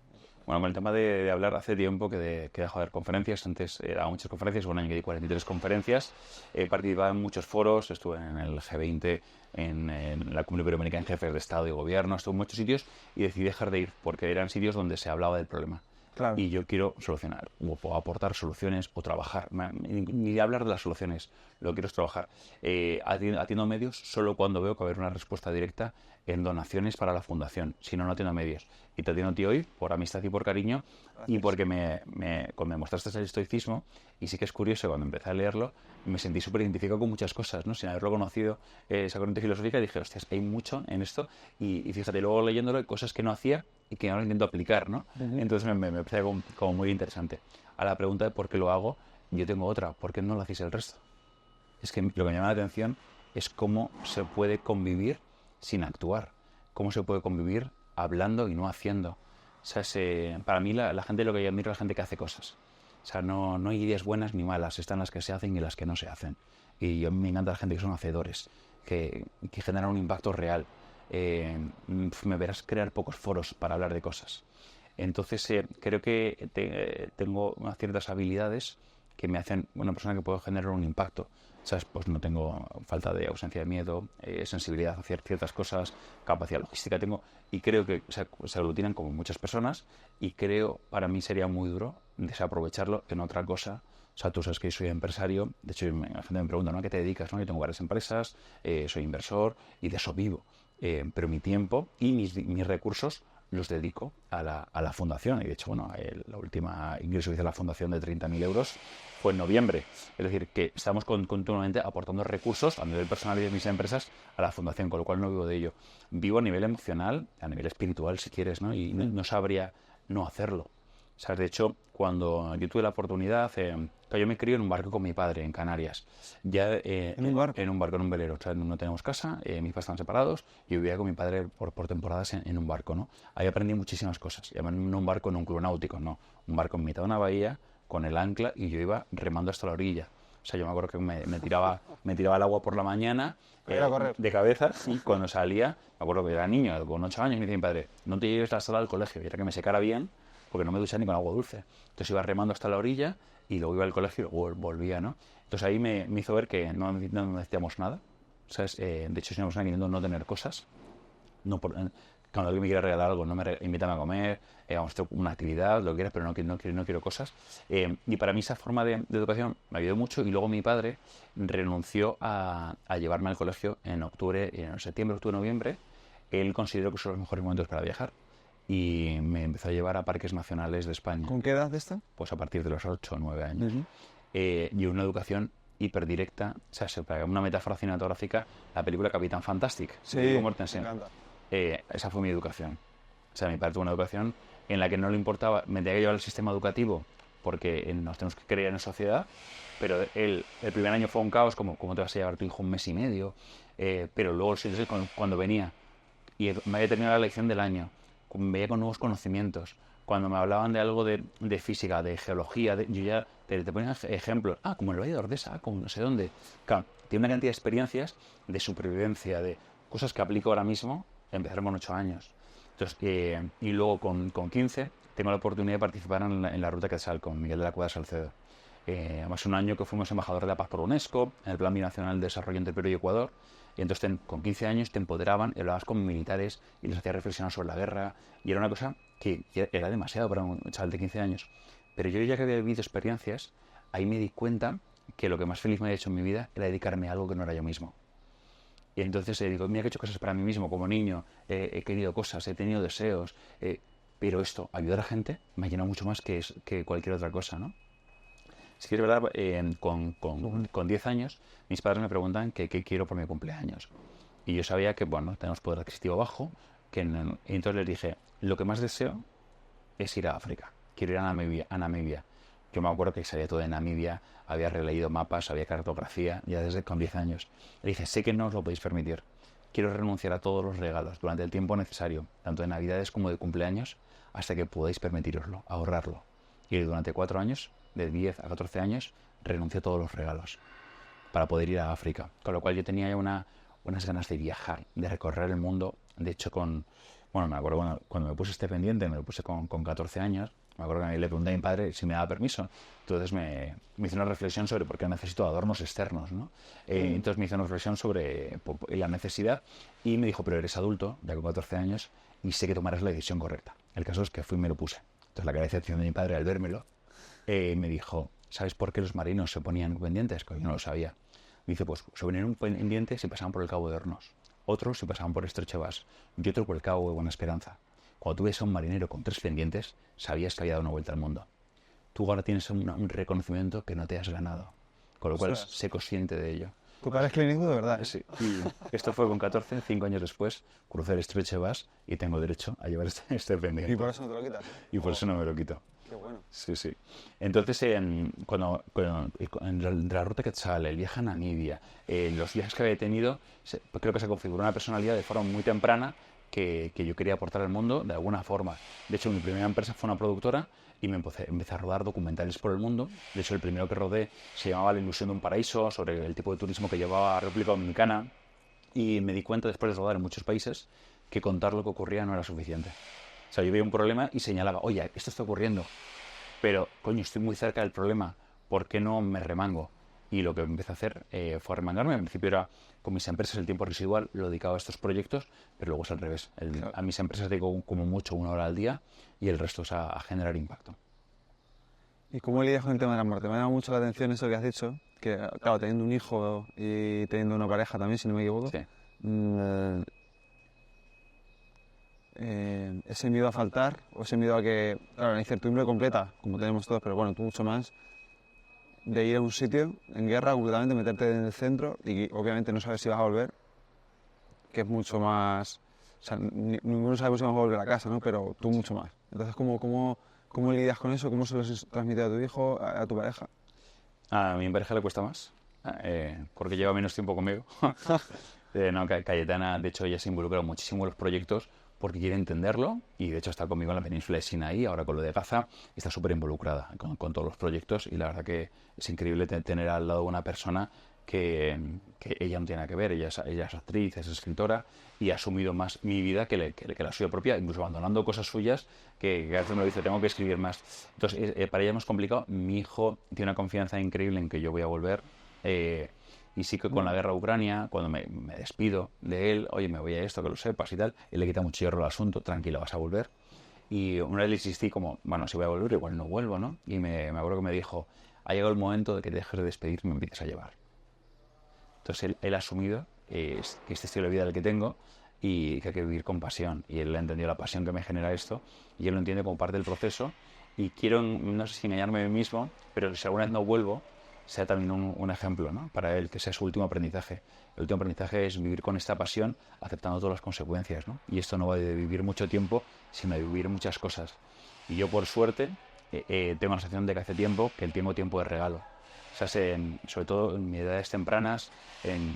Bueno, con el tema de hablar, hace tiempo que dejo de dar conferencias. Antes daba muchas conferencias, un año que di 43 conferencias. Participaba en muchos foros, estuve en el G20, en la Cumbre Iberoamericana en Jefes de Estado y Gobierno, estuve en muchos sitios y decidí dejar de ir porque eran sitios donde se hablaba del problema.
Claro.
Y yo quiero solucionar, o aportar soluciones, o trabajar. Ni de hablar de las soluciones, lo que quiero es trabajar. Atiendo medios solo cuando veo que va a haber una respuesta directa en donaciones para la fundación. Si no, no atiendo medios. Y te atiendo a ti hoy por amistad y por cariño. Gracias. Y porque cuando me mostraste el estoicismo, y sí que es curioso, cuando empecé a leerlo, me sentí súper identificado con muchas cosas, ¿no? Sin haberlo conocido, esa corriente filosófica, dije, hostias, hay mucho en esto. Y fíjate, luego leyéndolo, hay cosas que no hacía y que ahora intento aplicar, ¿no? Uh-huh. Entonces me parece como muy interesante. A la pregunta de por qué lo hago, yo tengo otra. ¿Por qué no lo hacéis el resto? Es que lo que me llama la atención es cómo se puede convivir sin actuar. Cómo se puede convivir hablando y no haciendo. O sea, para mí la gente, lo que yo admiro es la gente que hace cosas. O sea, no hay ideas buenas ni malas, están las que se hacen y las que no se hacen. Y yo me encanta la gente que son hacedores, que generan un impacto real. Me verás crear pocos foros para hablar de cosas. Entonces creo que tengo unas ciertas habilidades que me hacen una persona que puede generar un impacto. ¿Sabes? Pues no tengo falta de ausencia de miedo, sensibilidad hacia ciertas cosas, capacidad logística tengo, y creo que se aglutinan como muchas personas, y creo, para mí sería muy duro desaprovecharlo en otra cosa. O sea, tú sabes que soy empresario, de hecho la gente me pregunta, ¿no? ¿A qué te dedicas? ¿No? Yo tengo varias empresas, soy inversor y de eso vivo, pero mi tiempo y mis recursos los dedico a la fundación. Y de hecho, bueno, la última ingreso que hice a la fundación de 30.000 euros fue en noviembre. Es decir, que estamos continuamente aportando recursos a nivel personal y de mis empresas a la fundación, con lo cual no vivo de ello. Vivo a nivel emocional, a nivel espiritual, si quieres, ¿no? Y no sabría no hacerlo. ¿Sabes? De hecho, cuando yo tuve la oportunidad, yo me crié en un barco con mi padre en Canarias. Ya,
¿En un barco?
En un barco, en un velero. O sea, no tenemos casa, mis padres están separados y yo vivía con mi padre por temporadas en un barco, ¿no? Ahí aprendí muchísimas cosas. Y además, no un barco en un club náutico, no. Un barco en mitad de una bahía con el ancla y yo iba remando hasta la orilla. O sea, yo me acuerdo que me tiraba al agua por la mañana
A correr.
de cabeza y cuando salía, me acuerdo que era niño, con 8 años, me decía mi padre, no te lleves la sala al colegio. Y era que me secara bien porque no me duchaba ni con agua dulce. Entonces iba remando hasta la orilla y luego iba al colegio y luego volvía, ¿no? Entonces ahí me hizo ver que no necesitamos nada. ¿Sabes? De hecho, si nos queriendo no tener cosas, no cuando alguien me quiere regalar algo, no invítame a comer, vamos a hacer una actividad, lo que quieras, pero no quiero cosas. Y para mí esa forma de educación me ayudó mucho y luego mi padre renunció a llevarme al colegio en octubre, en septiembre, octubre, noviembre. Él consideró que son los mejores momentos para viajar y me empezó a llevar a parques nacionales de España.
¿Con qué edad de esta?
Pues a partir de los 8 o 9 años.
Uh-huh.
Y una educación hiperdirecta. O sea, para una metáfora cinematográfica, la película Capitán Fantastic.
Sí,
de Viggo
me
Mortensen.
encanta.
Esa fue mi educación. O sea, mi padre tuvo una educación en la que no le importaba, me tenía que llevar el sistema educativo porque nos tenemos que creer en sociedad, pero el primer año fue un caos, como cómo te vas a llevar tu hijo un mes y medio, pero luego cuando venía y me había terminado la lección del año, me veía con nuevos conocimientos, cuando me hablaban de algo de física, de geología, yo ya te ponían ejemplos, como el Valle de Ordesa, como no sé dónde. Claro, tiene una cantidad de experiencias de supervivencia, de cosas que aplico ahora mismo. Empezaron con 8 años. Entonces, y luego con 15 tengo la oportunidad de participar en la Ruta Quetzal con Miguel de la Cuadra Salcedo. Además, un año que fuimos embajadores de la paz por UNESCO, en el Plan Binacional de Desarrollo entre Perú y Ecuador. Y entonces, con 15 años, te empoderaban, hablabas con militares y les hacías reflexionar sobre la guerra. Y era una cosa que era demasiado para un chaval de 15 años. Pero yo, ya que había vivido experiencias, ahí me di cuenta que lo que más feliz me había hecho en mi vida era dedicarme a algo que no era yo mismo. Y entonces digo, mira que he hecho cosas para mí mismo como niño, he querido cosas, he tenido deseos, pero esto, ayudar a gente, me ha llenado mucho más que cualquier otra cosa, ¿no? Sí que es verdad, con 10 años, mis padres me preguntan qué quiero por mi cumpleaños. Y yo sabía que, bueno, tenemos poder adquisitivo bajo, y entonces les dije, lo que más deseo es ir a África, quiero ir a Namibia. Yo me acuerdo que sabía todo de Namibia, había releído mapas, había cartografía, ya desde con 10 años. Le dije, sé que no os lo podéis permitir. Quiero renunciar a todos los regalos durante el tiempo necesario, tanto de Navidades como de cumpleaños, hasta que podáis permitiroslo, ahorrarlo. Y durante 4 años, de 10 a 14 años, renuncié a todos los regalos para poder ir a África. Con lo cual yo tenía ya unas ganas de viajar, de recorrer el mundo. De hecho, me acuerdo cuando me puse este pendiente, me lo puse con 14 años. Me acuerdo que le pregunté a mi padre si me daba permiso. Entonces me hizo una reflexión sobre por qué necesito adornos externos, ¿no? Entonces me hizo una reflexión sobre la necesidad y me dijo, pero eres adulto, ya con 14 años, y sé que tomarás la decisión correcta. El caso es que fui y me lo puse. Entonces la reacción de mi padre al vérmelo me dijo, ¿sabes por qué los marinos se ponían pendientes? Que yo no lo sabía. Me dice, pues se ponían un pendiente si pasaban por el Cabo de Hornos. Otros si pasaban por Estrecho de Bas y otro por el Cabo de Buena Esperanza. Cuando tú ves a un marinero con 3 pendientes, sabías que había dado una vuelta al mundo. Tú ahora tienes un reconocimiento que no te has ganado, con lo cual sé consciente de ello.
Tu padre es clínico de verdad.
Sí. Y esto fue con 14, 5 años después, crucé el Estrecho de Bas y tengo derecho a llevar este pendiente.
Y por eso no te lo quitas.
Y por eso no me lo quito.
Qué bueno.
Sí, sí. Entonces, cuando en la Ruta Quetzal, el viaje a Namibia, los viajes que había tenido, creo que se configuró una personalidad de forma muy temprana que yo quería aportar al mundo de alguna forma. De hecho, mi primera empresa fue una productora y empecé a rodar documentales por el mundo. De hecho, el primero que rodé se llamaba La ilusión de un paraíso, sobre el tipo de turismo que llevaba a República Dominicana. Y me di cuenta, después de rodar en muchos países, que contar lo que ocurría no era suficiente. O sea, yo veía un problema y señalaba, oye, esto está ocurriendo, pero, coño, estoy muy cerca del problema, ¿por qué no me remango? Y lo que empecé a hacer fue remangarme. Al principio era con mis empresas el tiempo residual, lo dedicaba a estos proyectos, pero luego es al revés. A mis empresas dedico como mucho 1 hora al día y el resto es a generar impacto.
¿Y cómo lidias con el tema de la muerte? Me ha llamado mucho la atención eso que has dicho, que, claro, teniendo un hijo y teniendo una pareja también, si no me equivoco.
Sí.
ese miedo a faltar o ese miedo a que, claro, la incertidumbre completa, como tenemos todos, pero bueno, tú mucho más, de ir a un sitio en guerra completamente, meterte en el centro y obviamente no sabes si vas a volver, que es mucho más, o sea, ninguno sabemos si vamos a volver a casa, ¿no? Pero tú mucho más. Entonces, ¿cómo lidias con eso? ¿Cómo se lo has transmitido a tu hijo, a tu pareja?
A mi pareja le cuesta más, porque lleva menos tiempo conmigo. No, Cayetana, de hecho, ella se involucra muchísimo en los proyectos porque quiere entenderlo y de hecho está conmigo en la península de Sinaí, ahora con lo de Gaza, está súper involucrada con todos los proyectos y la verdad que es increíble tener al lado una persona que ella no tiene nada que ver, ella es actriz, es escritora y ha asumido más mi vida que la suya propia, incluso abandonando cosas suyas que a veces me lo dice, tengo que escribir más. Entonces, para ella es más complicado. Mi hijo tiene una confianza increíble en que yo voy a volver. Y sí que con la guerra de Ucrania, cuando me despido de él, oye, me voy a esto, que lo sepas y tal, él le quita mucho hierro al asunto, tranquilo, vas a volver. Y una vez le insistí como, bueno, si voy a volver, igual no vuelvo, ¿no? Y me acuerdo que me dijo, ha llegado el momento de que te dejes de despedir y me empieces a llevar. Entonces él ha asumido que este estilo de vida es el que tengo y que hay que vivir con pasión. Y él ha entendido la pasión que me genera esto y él lo entiende como parte del proceso. Y quiero, no sé si engañarme a mí mismo, pero si alguna vez no vuelvo, sea también un ejemplo, ¿no? Para él, que sea su último aprendizaje. El último aprendizaje es vivir con esta pasión, aceptando todas las consecuencias, ¿no? Y esto no va de vivir mucho tiempo, sino de vivir muchas cosas. Y yo, por suerte, tengo la sensación de que hace tiempo que tengo tiempo de regalo. O sea, sobre todo en mis edades tempranas,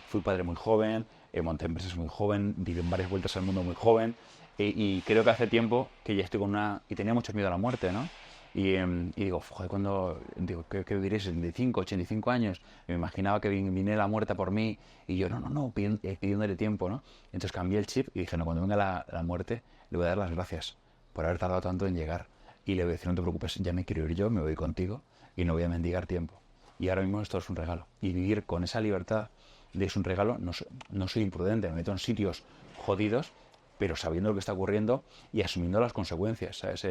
fui padre muy joven, monté empresas muy joven, viví en varias vueltas al mundo muy joven, y creo que hace tiempo que ya estoy con una... Y tenía mucho miedo a la muerte, ¿no? Y digo, joder, cuando digo, ¿qué viviré? 75, 85 años. Y me imaginaba que viniera la muerte por mí y yo, no, pidiéndole tiempo, ¿no? Entonces cambié el chip y dije, no, cuando venga la muerte le voy a dar las gracias por haber tardado tanto en llegar. Y le voy a decir, no te preocupes, ya me quiero ir yo, me voy contigo y no voy a mendigar tiempo. Y ahora mismo esto es un regalo. Y vivir con esa libertad de es un regalo, no soy imprudente, me meto en sitios jodidos, pero sabiendo lo que está ocurriendo y asumiendo las consecuencias, ¿sabes?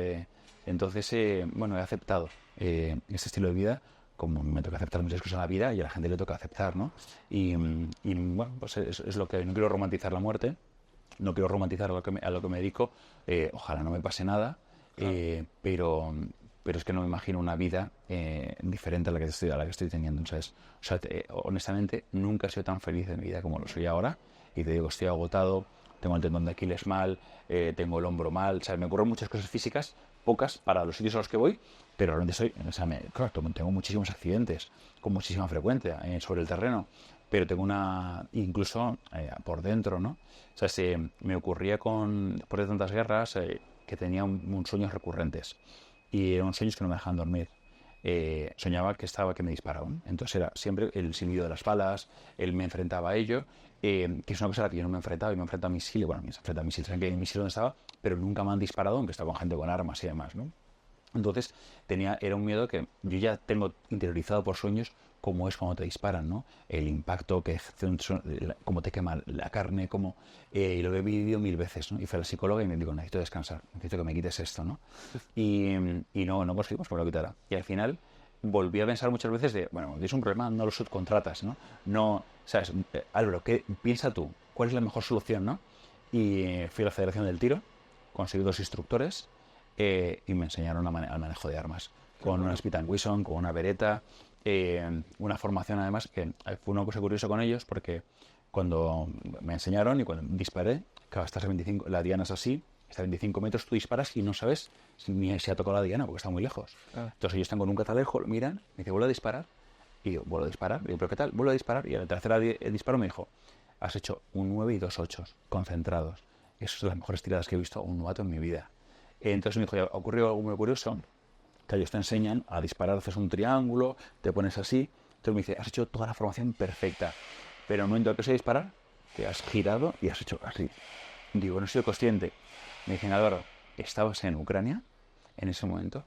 Entonces, bueno, he aceptado este estilo de vida, como me toca aceptar muchas cosas en la vida y a la gente le toca aceptar, ¿no? Y bueno, pues es lo que no quiero romantizar la muerte, no quiero romantizar a lo que me dedico, ojalá no me pase nada, pero es que no me imagino una vida diferente a la que estoy teniendo, ¿sabes? O sea, honestamente, nunca he sido tan feliz en mi vida como lo soy ahora y te digo, estoy agotado, tengo el tendón de Aquiles mal, tengo el hombro mal, o sea, me ocurren muchas cosas físicas, pocas para los sitios a los que voy, pero realmente claro, tengo muchísimos accidentes con muchísima frecuencia sobre el terreno, pero tengo incluso por dentro, ¿no? O sea, me ocurría después de tantas guerras, que tenía un sueños recurrentes y eran sueños que no me dejaban dormir. Soñaba que me disparaban. Entonces era siempre el silbido de las balas, él me enfrentaba a ello, que es una cosa a la que yo no me enfrentaba, y me enfrentaba a misiles, bueno, me enfrentaba a misiles, saben que hay misiles donde estaba, pero nunca me han disparado, aunque estaba con gente con armas y demás, ¿no? Entonces era un miedo que yo ya tengo interiorizado por sueños cómo es cuando te disparan, ¿no? El impacto que cómo te quema la carne, y lo he vivido 1000 veces, ¿no? Y fui a la psicóloga y me dijo, necesito descansar, necesito que me quites esto, ¿no? Y no conseguimos que me lo quitara. Y al final volví a pensar muchas veces bueno, tienes un problema, no lo subcontratas, ¿no? No, ¿sabes? Álvaro, piensa tú? ¿Cuál es la mejor solución, no? Y fui a la Federación del Tiro, conseguí 2 instructores, y me enseñaron al manejo de armas. Con una Smith & Wesson, con una Beretta, una formación además, que fue una cosa curiosa con ellos, porque cuando me enseñaron y cuando disparé, claro, estás a 25, la diana es así, está a 25 metros, tú disparas y no sabes ni si ha tocado la diana porque está muy lejos. Entonces ellos están con un catalejo, lo miran, me dice, vuelve a disparar, y yo, vuelvo a disparar, y digo, ¿pero qué tal? Vuelvo a disparar, y a la tercera disparo me dijo, has hecho un 9 y 2 8 concentrados. Esas son las mejores tiradas que he visto a un novato en mi vida. Entonces me dijo, ya ocurrió algo muy curioso, que ellos te enseñan a disparar, haces un triángulo, te pones así. Entonces me dice, has hecho toda la formación perfecta, pero en el momento que sé disparar, te has girado y has hecho así. Digo, no he sido consciente. Me dicen, Álvaro, estabas en Ucrania en ese momento,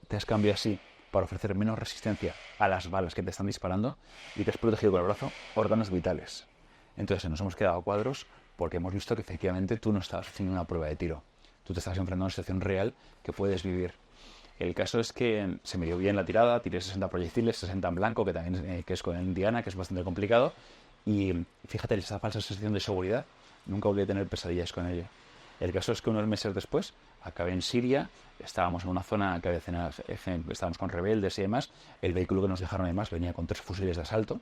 te has cambiado así para ofrecer menos resistencia a las balas que te están disparando y te has protegido con el brazo órganos vitales. Entonces nos hemos quedado a cuadros porque hemos visto que efectivamente tú no estabas haciendo una prueba de tiro. Tú te estabas enfrentando a una situación real que puedes vivir. El caso es que se me dio bien la tirada, tiré 60 proyectiles, 60 en blanco, que también que es con diana, que es bastante complicado. Y fíjate, esa falsa sensación de seguridad, nunca volví a tener pesadillas con ello. El caso es que unos meses después acabé en Siria, estábamos en una zona que estábamos con rebeldes y demás. El vehículo que nos dejaron además venía con 3 fusiles de asalto.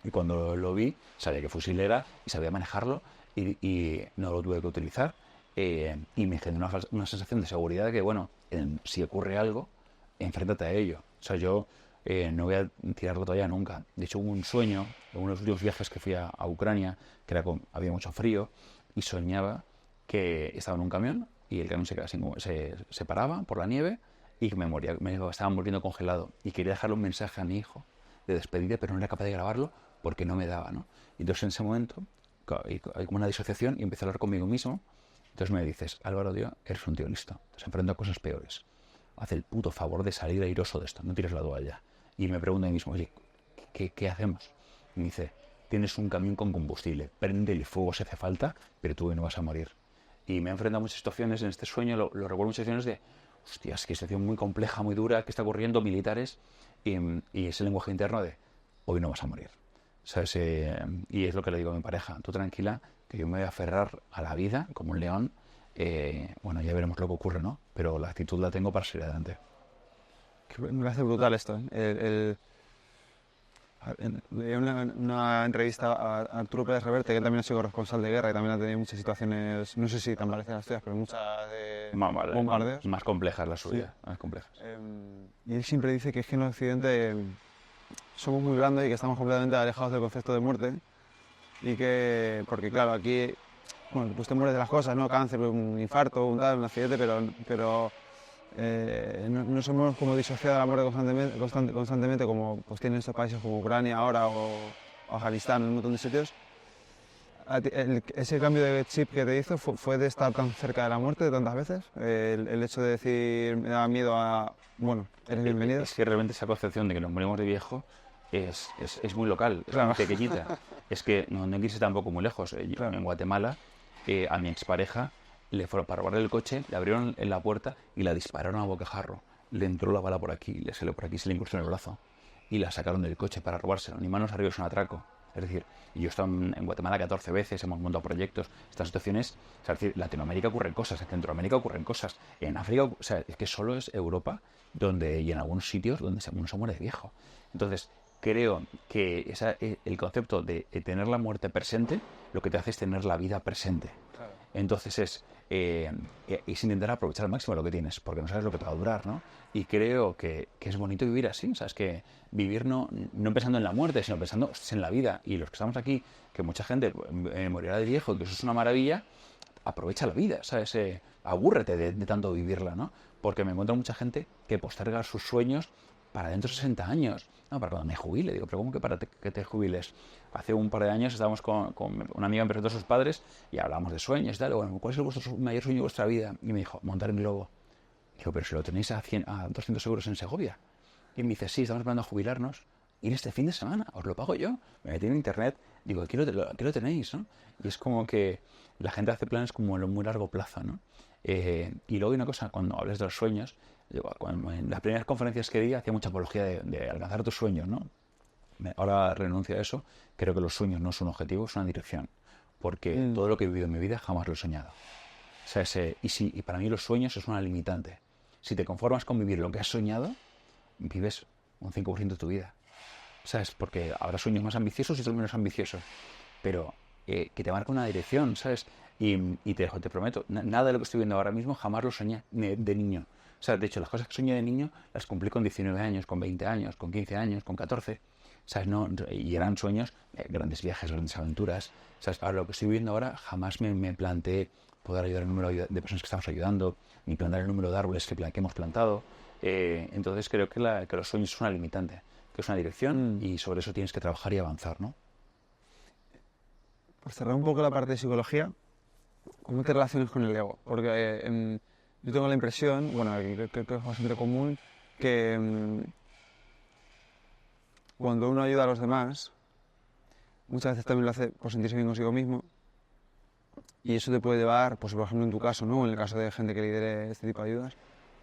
Y cuando lo vi, sabía qué fusil era y sabía manejarlo y no lo tuve que utilizar. Y me generó una sensación de seguridad de que, bueno, si ocurre algo, enfréntate a ello. O sea, yo no voy a tirar la toalla nunca. De hecho, hubo un sueño, en uno de los últimos viajes que fui a Ucrania, que había mucho frío, y soñaba que estaba en un camión y el camión se paraba por la nieve y que me estaba muriendo congelado. Y quería dejarle un mensaje a mi hijo de despedida, pero no era capaz de grabarlo porque no me daba, ¿no? Y entonces en ese momento hay como una disociación y empecé a hablar conmigo mismo. Entonces me dices, Álvaro, tío, eres un tío listo, te has enfrentado a cosas peores. Haz el puto favor de salir airoso de esto, no tires la toalla. Y me pregunto a mí mismo, oye, ¿qué hacemos? Y me dice, tienes un camión con combustible, préndele fuego si hace falta, pero tú no vas a morir. Y me he enfrentado a muchas situaciones en este sueño, lo recuerdo muchas situaciones de, hostia, es que situación muy compleja, muy dura, que está ocurriendo, militares, y ese lenguaje interno de, hoy no vas a morir. ¿Sabes? Y es lo que le digo a mi pareja, tú tranquila, que yo me voy a aferrar a la vida como un león. Bueno, ya veremos lo que ocurre, ¿no? Pero la actitud la tengo para seguir adelante.
Me parece brutal esto, ¿eh? Leí una entrevista a Arturo Pérez Reverte, que también ha sido corresponsal de guerra y también ha tenido muchas situaciones, no sé si tan parecidas a las tuyas, pero muchas de bombardeos.
Más complejas las suyas,
Sí.
más complejas.
Y él siempre dice que es que en el Occidente somos muy grandes y que estamos completamente alejados del concepto de muerte. Y que, porque claro, aquí, bueno, pues te mueres de las cosas, ¿no? Cáncer, un infarto, un accidente, pero no somos como disociados de la muerte constantemente como pues tienen estos países como Ucrania ahora o Afganistán, en un montón de sitios. ¿Ese cambio de chip que te hizo fue de estar tan cerca de la muerte tantas veces? El hecho de decir, me da miedo a, bueno, eres bienvenido.
Es que realmente esa concepción de que nos morimos de viejo es muy local, es muy pequeñita. Es que no hay que irse tampoco muy lejos.
Claro.
En Guatemala, a mi expareja, le fueron para robarle el coche, le abrieron en la puerta y la dispararon a bocajarro. Le entró la bala por aquí, le salió por aquí, se le incrustó en el brazo. Y la sacaron del coche para robárselo. Ni manos arriba, es un atraco. Es decir, yo he estado en Guatemala 14 veces, hemos montado proyectos. Estas situaciones, o sea, es decir, en Latinoamérica ocurren cosas, en Centroamérica ocurren cosas, en África, o sea, es que solo es Europa y en algunos sitios donde uno se muere de viejo. Entonces, creo que el concepto de tener la muerte presente, lo que te hace es tener la vida presente.
Claro.
Entonces es intentar aprovechar al máximo lo que tienes, porque no sabes lo que te va a durar, ¿no? Y creo que es bonito vivir así, ¿sabes? Que vivir no pensando en la muerte, sino pensando en la vida. Y los que estamos aquí, que mucha gente morirá de viejo, que eso es una maravilla, aprovecha la vida, ¿sabes? Abúrrete de tanto vivirla, ¿no? Porque me encuentro mucha gente que posterga sus sueños para dentro de 60 años. No, para cuando me jubile. Digo, pero ¿cómo que para que te jubiles? Hace un par de años estábamos con una amiga, me presentó a sus padres y hablábamos de sueños y tal. Bueno, ¿cuál es vuestro mayor sueño de vuestra vida? Y me dijo, montar en globo. Digo, pero si lo tenéis a 200 euros en Segovia. Y me dice, sí, estamos esperando a jubilarnos. Ir este fin de semana, os lo pago yo. Me metí en internet, digo, aquí lo tenéis, ¿no? Y es como que la gente hace planes como a muy largo plazo, ¿no? Y luego hay una cosa, cuando hables de los sueños, en las primeras conferencias que di hacía mucha apología de alcanzar tus sueños, ¿no? Ahora renuncio a eso, creo que los sueños no son un objetivo, es una dirección. Porque todo lo que he vivido en mi vida jamás lo he soñado. O sea, y para mí los sueños es una limitante. Si te conformas con vivir lo que has soñado, vives un 5% de tu vida. ¿Sabes? Porque habrá sueños más ambiciosos y otros menos ambiciosos. Pero que te marca una dirección, ¿sabes? Y te prometo, nada de lo que estoy viendo ahora mismo jamás lo soñé de niño. O sea, de hecho, las cosas que soñé de niño las cumplí con 19 años, con 20 años, con 15 años, con 14. ¿Sabes? No, y eran sueños, grandes viajes, grandes aventuras. ¿Sabes? Ahora, lo que estoy viviendo ahora, jamás me planteé poder ayudar al número de personas que estamos ayudando, ni plantar el número de árboles que hemos plantado. Entonces creo que los sueños son una limitante, que es una dirección y sobre eso tienes que trabajar y avanzar, ¿no?
Por cerrar un poco la parte de psicología, ¿cómo te relacionas con el ego? Porque yo tengo la impresión, bueno, creo que es bastante común, que cuando uno ayuda a los demás, muchas veces también lo hace por sentirse bien consigo mismo. Y eso te puede llevar, pues por ejemplo en tu caso, ¿no? En el caso de gente que lidere este tipo de ayudas,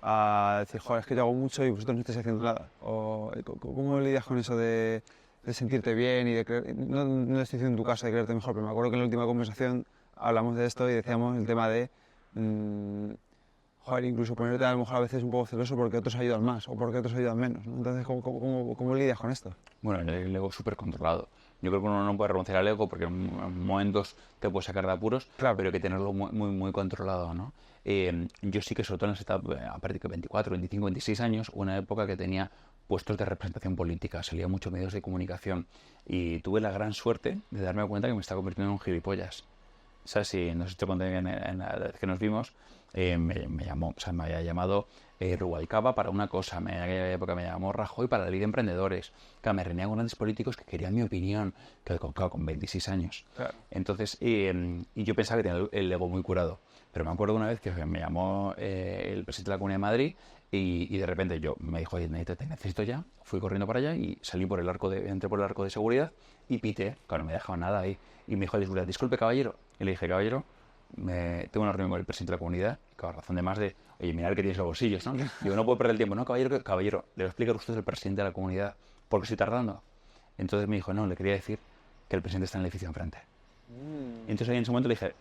a decir, joder, es que yo hago mucho y vosotros no estáis haciendo nada. O, ¿cómo lidias con eso de sentirte bien y de creer? No estoy diciendo en tu caso de creerte mejor, pero me acuerdo que en la última conversación hablamos de esto y decíamos el tema de joder, incluso ponerte a lo mejor a veces un poco celoso porque otros ayudan más o porque otros ayudan menos, ¿no? Entonces, ¿cómo lidias con esto?
Bueno, el ego es súper controlado. Yo creo que uno no puede renunciar al ego porque en momentos te puede sacar de apuros,
Claro.
pero hay que tenerlo muy, muy, muy controlado, ¿no? Yo sí que, sobre todo en las etapas, a partir de 24, 25, 26 años, una época que tenía puestos de representación política, salía muchos medios de comunicación y tuve la gran suerte de darme cuenta que me estaba convirtiendo en un gilipollas. ¿Sabes? Si no sé si te conté en la vez que nos vimos, me llamó, o sea, me había llamado Rubalcaba para una cosa, en aquella época me llamó Rajoy para la ley de emprendedores, que me reunían con grandes políticos que querían mi opinión, que claro, con 26 años.
Claro.
Entonces, y yo pensaba que tenía el ego muy curado. Pero me acuerdo una vez que me llamó el presidente de la Comunidad de Madrid y de repente me dijo, oye, te necesito ya. Fui corriendo para allá y salí entré por el arco de seguridad y pité. Claro, no me dejaba nada ahí. Y me dijo el de seguridad, disculpe, caballero. Y le dije, caballero, tengo una reunión con el presidente de la comunidad, con razón de más de, oye, mirad que tienes los bolsillos, ¿no? Digo, no puedo perder el tiempo. No, caballero, le voy a explicar a usted el presidente de la comunidad. ¿Por qué estoy tardando? Entonces me dijo, no, le quería decir que el presidente está en el edificio enfrente. Entonces ahí en ese momento le dije,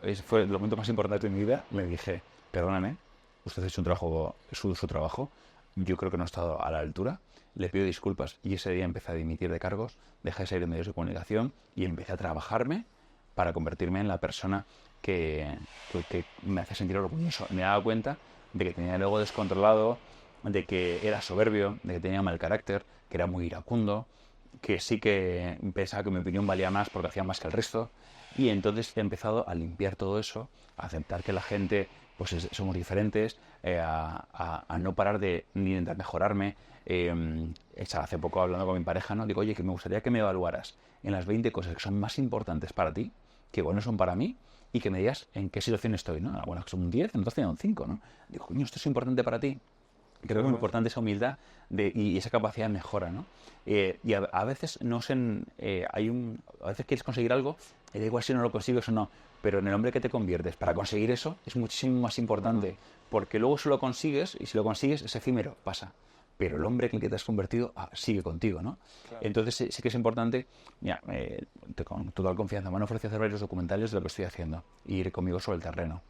ese fue el momento más importante de mi vida, le dije, perdóname, usted ha hecho un trabajo, su trabajo, yo creo que no ha estado a la altura, le pido disculpas y ese día empecé a dimitir de cargos, dejé de salir de medios de comunicación y empecé a trabajarme para convertirme en la persona que me hace sentir orgulloso. Me daba cuenta de que tenía el ego descontrolado, de que era soberbio, de que tenía mal carácter, que era muy iracundo, que sí que pensaba que mi opinión valía más porque hacía más que el resto. Y entonces he empezado a limpiar todo eso, a aceptar que la gente, pues somos diferentes, a no parar de ni intentar mejorarme. Hace poco hablando con mi pareja, ¿no? Digo, oye, que me gustaría que me evaluaras en las 20 cosas que son más importantes para ti, que igual no son para mí, y que me digas en qué situación estoy, ¿no? Bueno, que son un 10, en otras tienen un 5, ¿no? Digo, coño, esto es importante para ti. Creo que es muy importante esa humildad y esa capacidad de mejora, ¿no? Y a veces no sé, a veces quieres conseguir algo y da igual si no lo consigues o no, pero en el hombre que te conviertes para conseguir eso es muchísimo más importante, porque luego si lo consigues, y si lo consigues es efímero, pasa. Pero el hombre en el que te has convertido sigue contigo, ¿no? Claro. Entonces sí que es importante, mira, con total confianza, me han ofrecido hacer varios documentales de lo que estoy haciendo y ir conmigo sobre el terreno.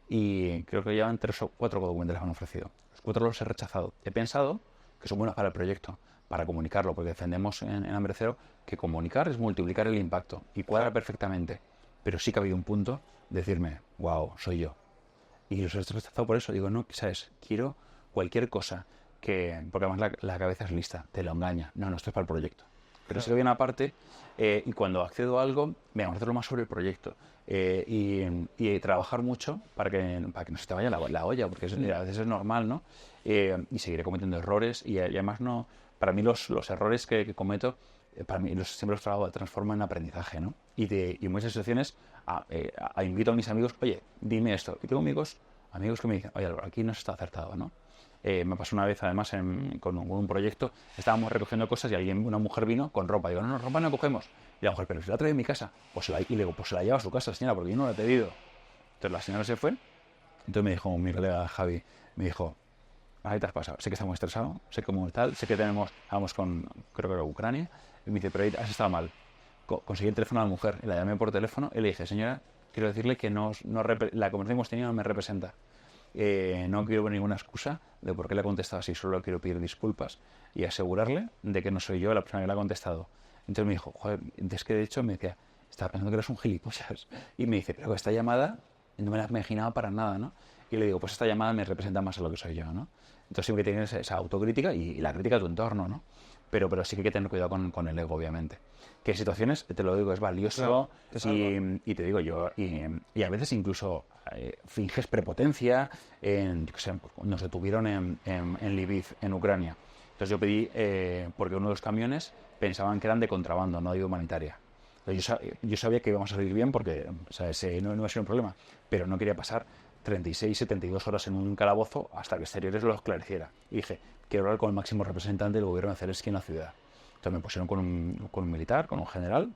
Y creo que llevan 3 o 4 documentales que me han ofrecido. Los 4 los he rechazado. He pensado que son buenos para el proyecto, para comunicarlo, porque defendemos en Hambre Cero que comunicar es multiplicar el impacto y cuadra perfectamente. Pero sí que ha habido un punto de decirme, wow, soy yo. Y los he rechazado por eso. Digo, no, ¿sabes? Quiero cualquier cosa porque además la cabeza es lista, te lo engaña. No, esto es para el proyecto. Pero sí que viene aparte y cuando accedo a algo, vamos a hacerlo más sobre el proyecto. Y trabajar mucho para que no se te vaya la olla, porque a veces es normal, ¿no? Y seguiré cometiendo errores y además no, para mí los errores que cometo, para mí siempre los transformo en aprendizaje, ¿no? Y en muchas situaciones invito a mis amigos, oye, dime esto. Y tengo amigos que me dicen, oye, Álvaro, aquí no se está acertado, ¿no? Me pasó una vez además con un proyecto, estábamos recogiendo cosas y una mujer vino con ropa. Digo, no, ropa no cogemos. Y la mujer, pero si la trae de mi casa, y le digo, pues se la lleva a su casa, señora, porque yo no la he pedido. Entonces la señora se fue. Entonces me dijo mi colega Javi, me dijo, ahí te has pasado, sé que estamos estresados, sé cómo tal, sé que vamos con, creo que era Ucrania, y me dice, pero ahí has estado mal. Conseguí el teléfono a la mujer, y la llamé por teléfono y le dije, señora, quiero decirle que la conversación que hemos tenido no me representa. No quiero ver ninguna excusa de por qué le ha contestado así, solo quiero pedir disculpas y asegurarle de que no soy yo la persona que le ha contestado. Entonces me dijo, joder, es que de hecho me decía, estaba pensando que eres un gilipollas. Y me dice, pero esta llamada no me la imaginaba para nada, ¿no? Y le digo, pues esta llamada me representa más a lo que soy yo, ¿no? Entonces siempre que tienes esa autocrítica y la crítica de tu entorno, ¿no? Pero sí que hay que tener cuidado con el ego, obviamente. Que en situaciones, te lo digo, es valioso, claro, y te digo yo, y a veces incluso finges prepotencia. Nos detuvieron en Lviv, en Ucrania. Entonces yo pedí, porque uno de los camiones pensaban que eran de contrabando, no de ayuda humanitaria. Entonces yo sabía que íbamos a salir bien porque, ¿sabes? No iba a ser un problema, pero no quería pasar 36, 72 horas en un calabozo hasta que Exteriores lo esclareciera. Y dije, quiero hablar con el máximo representante del gobierno de Zelensky en la ciudad. Entonces me pusieron con un militar, con un general.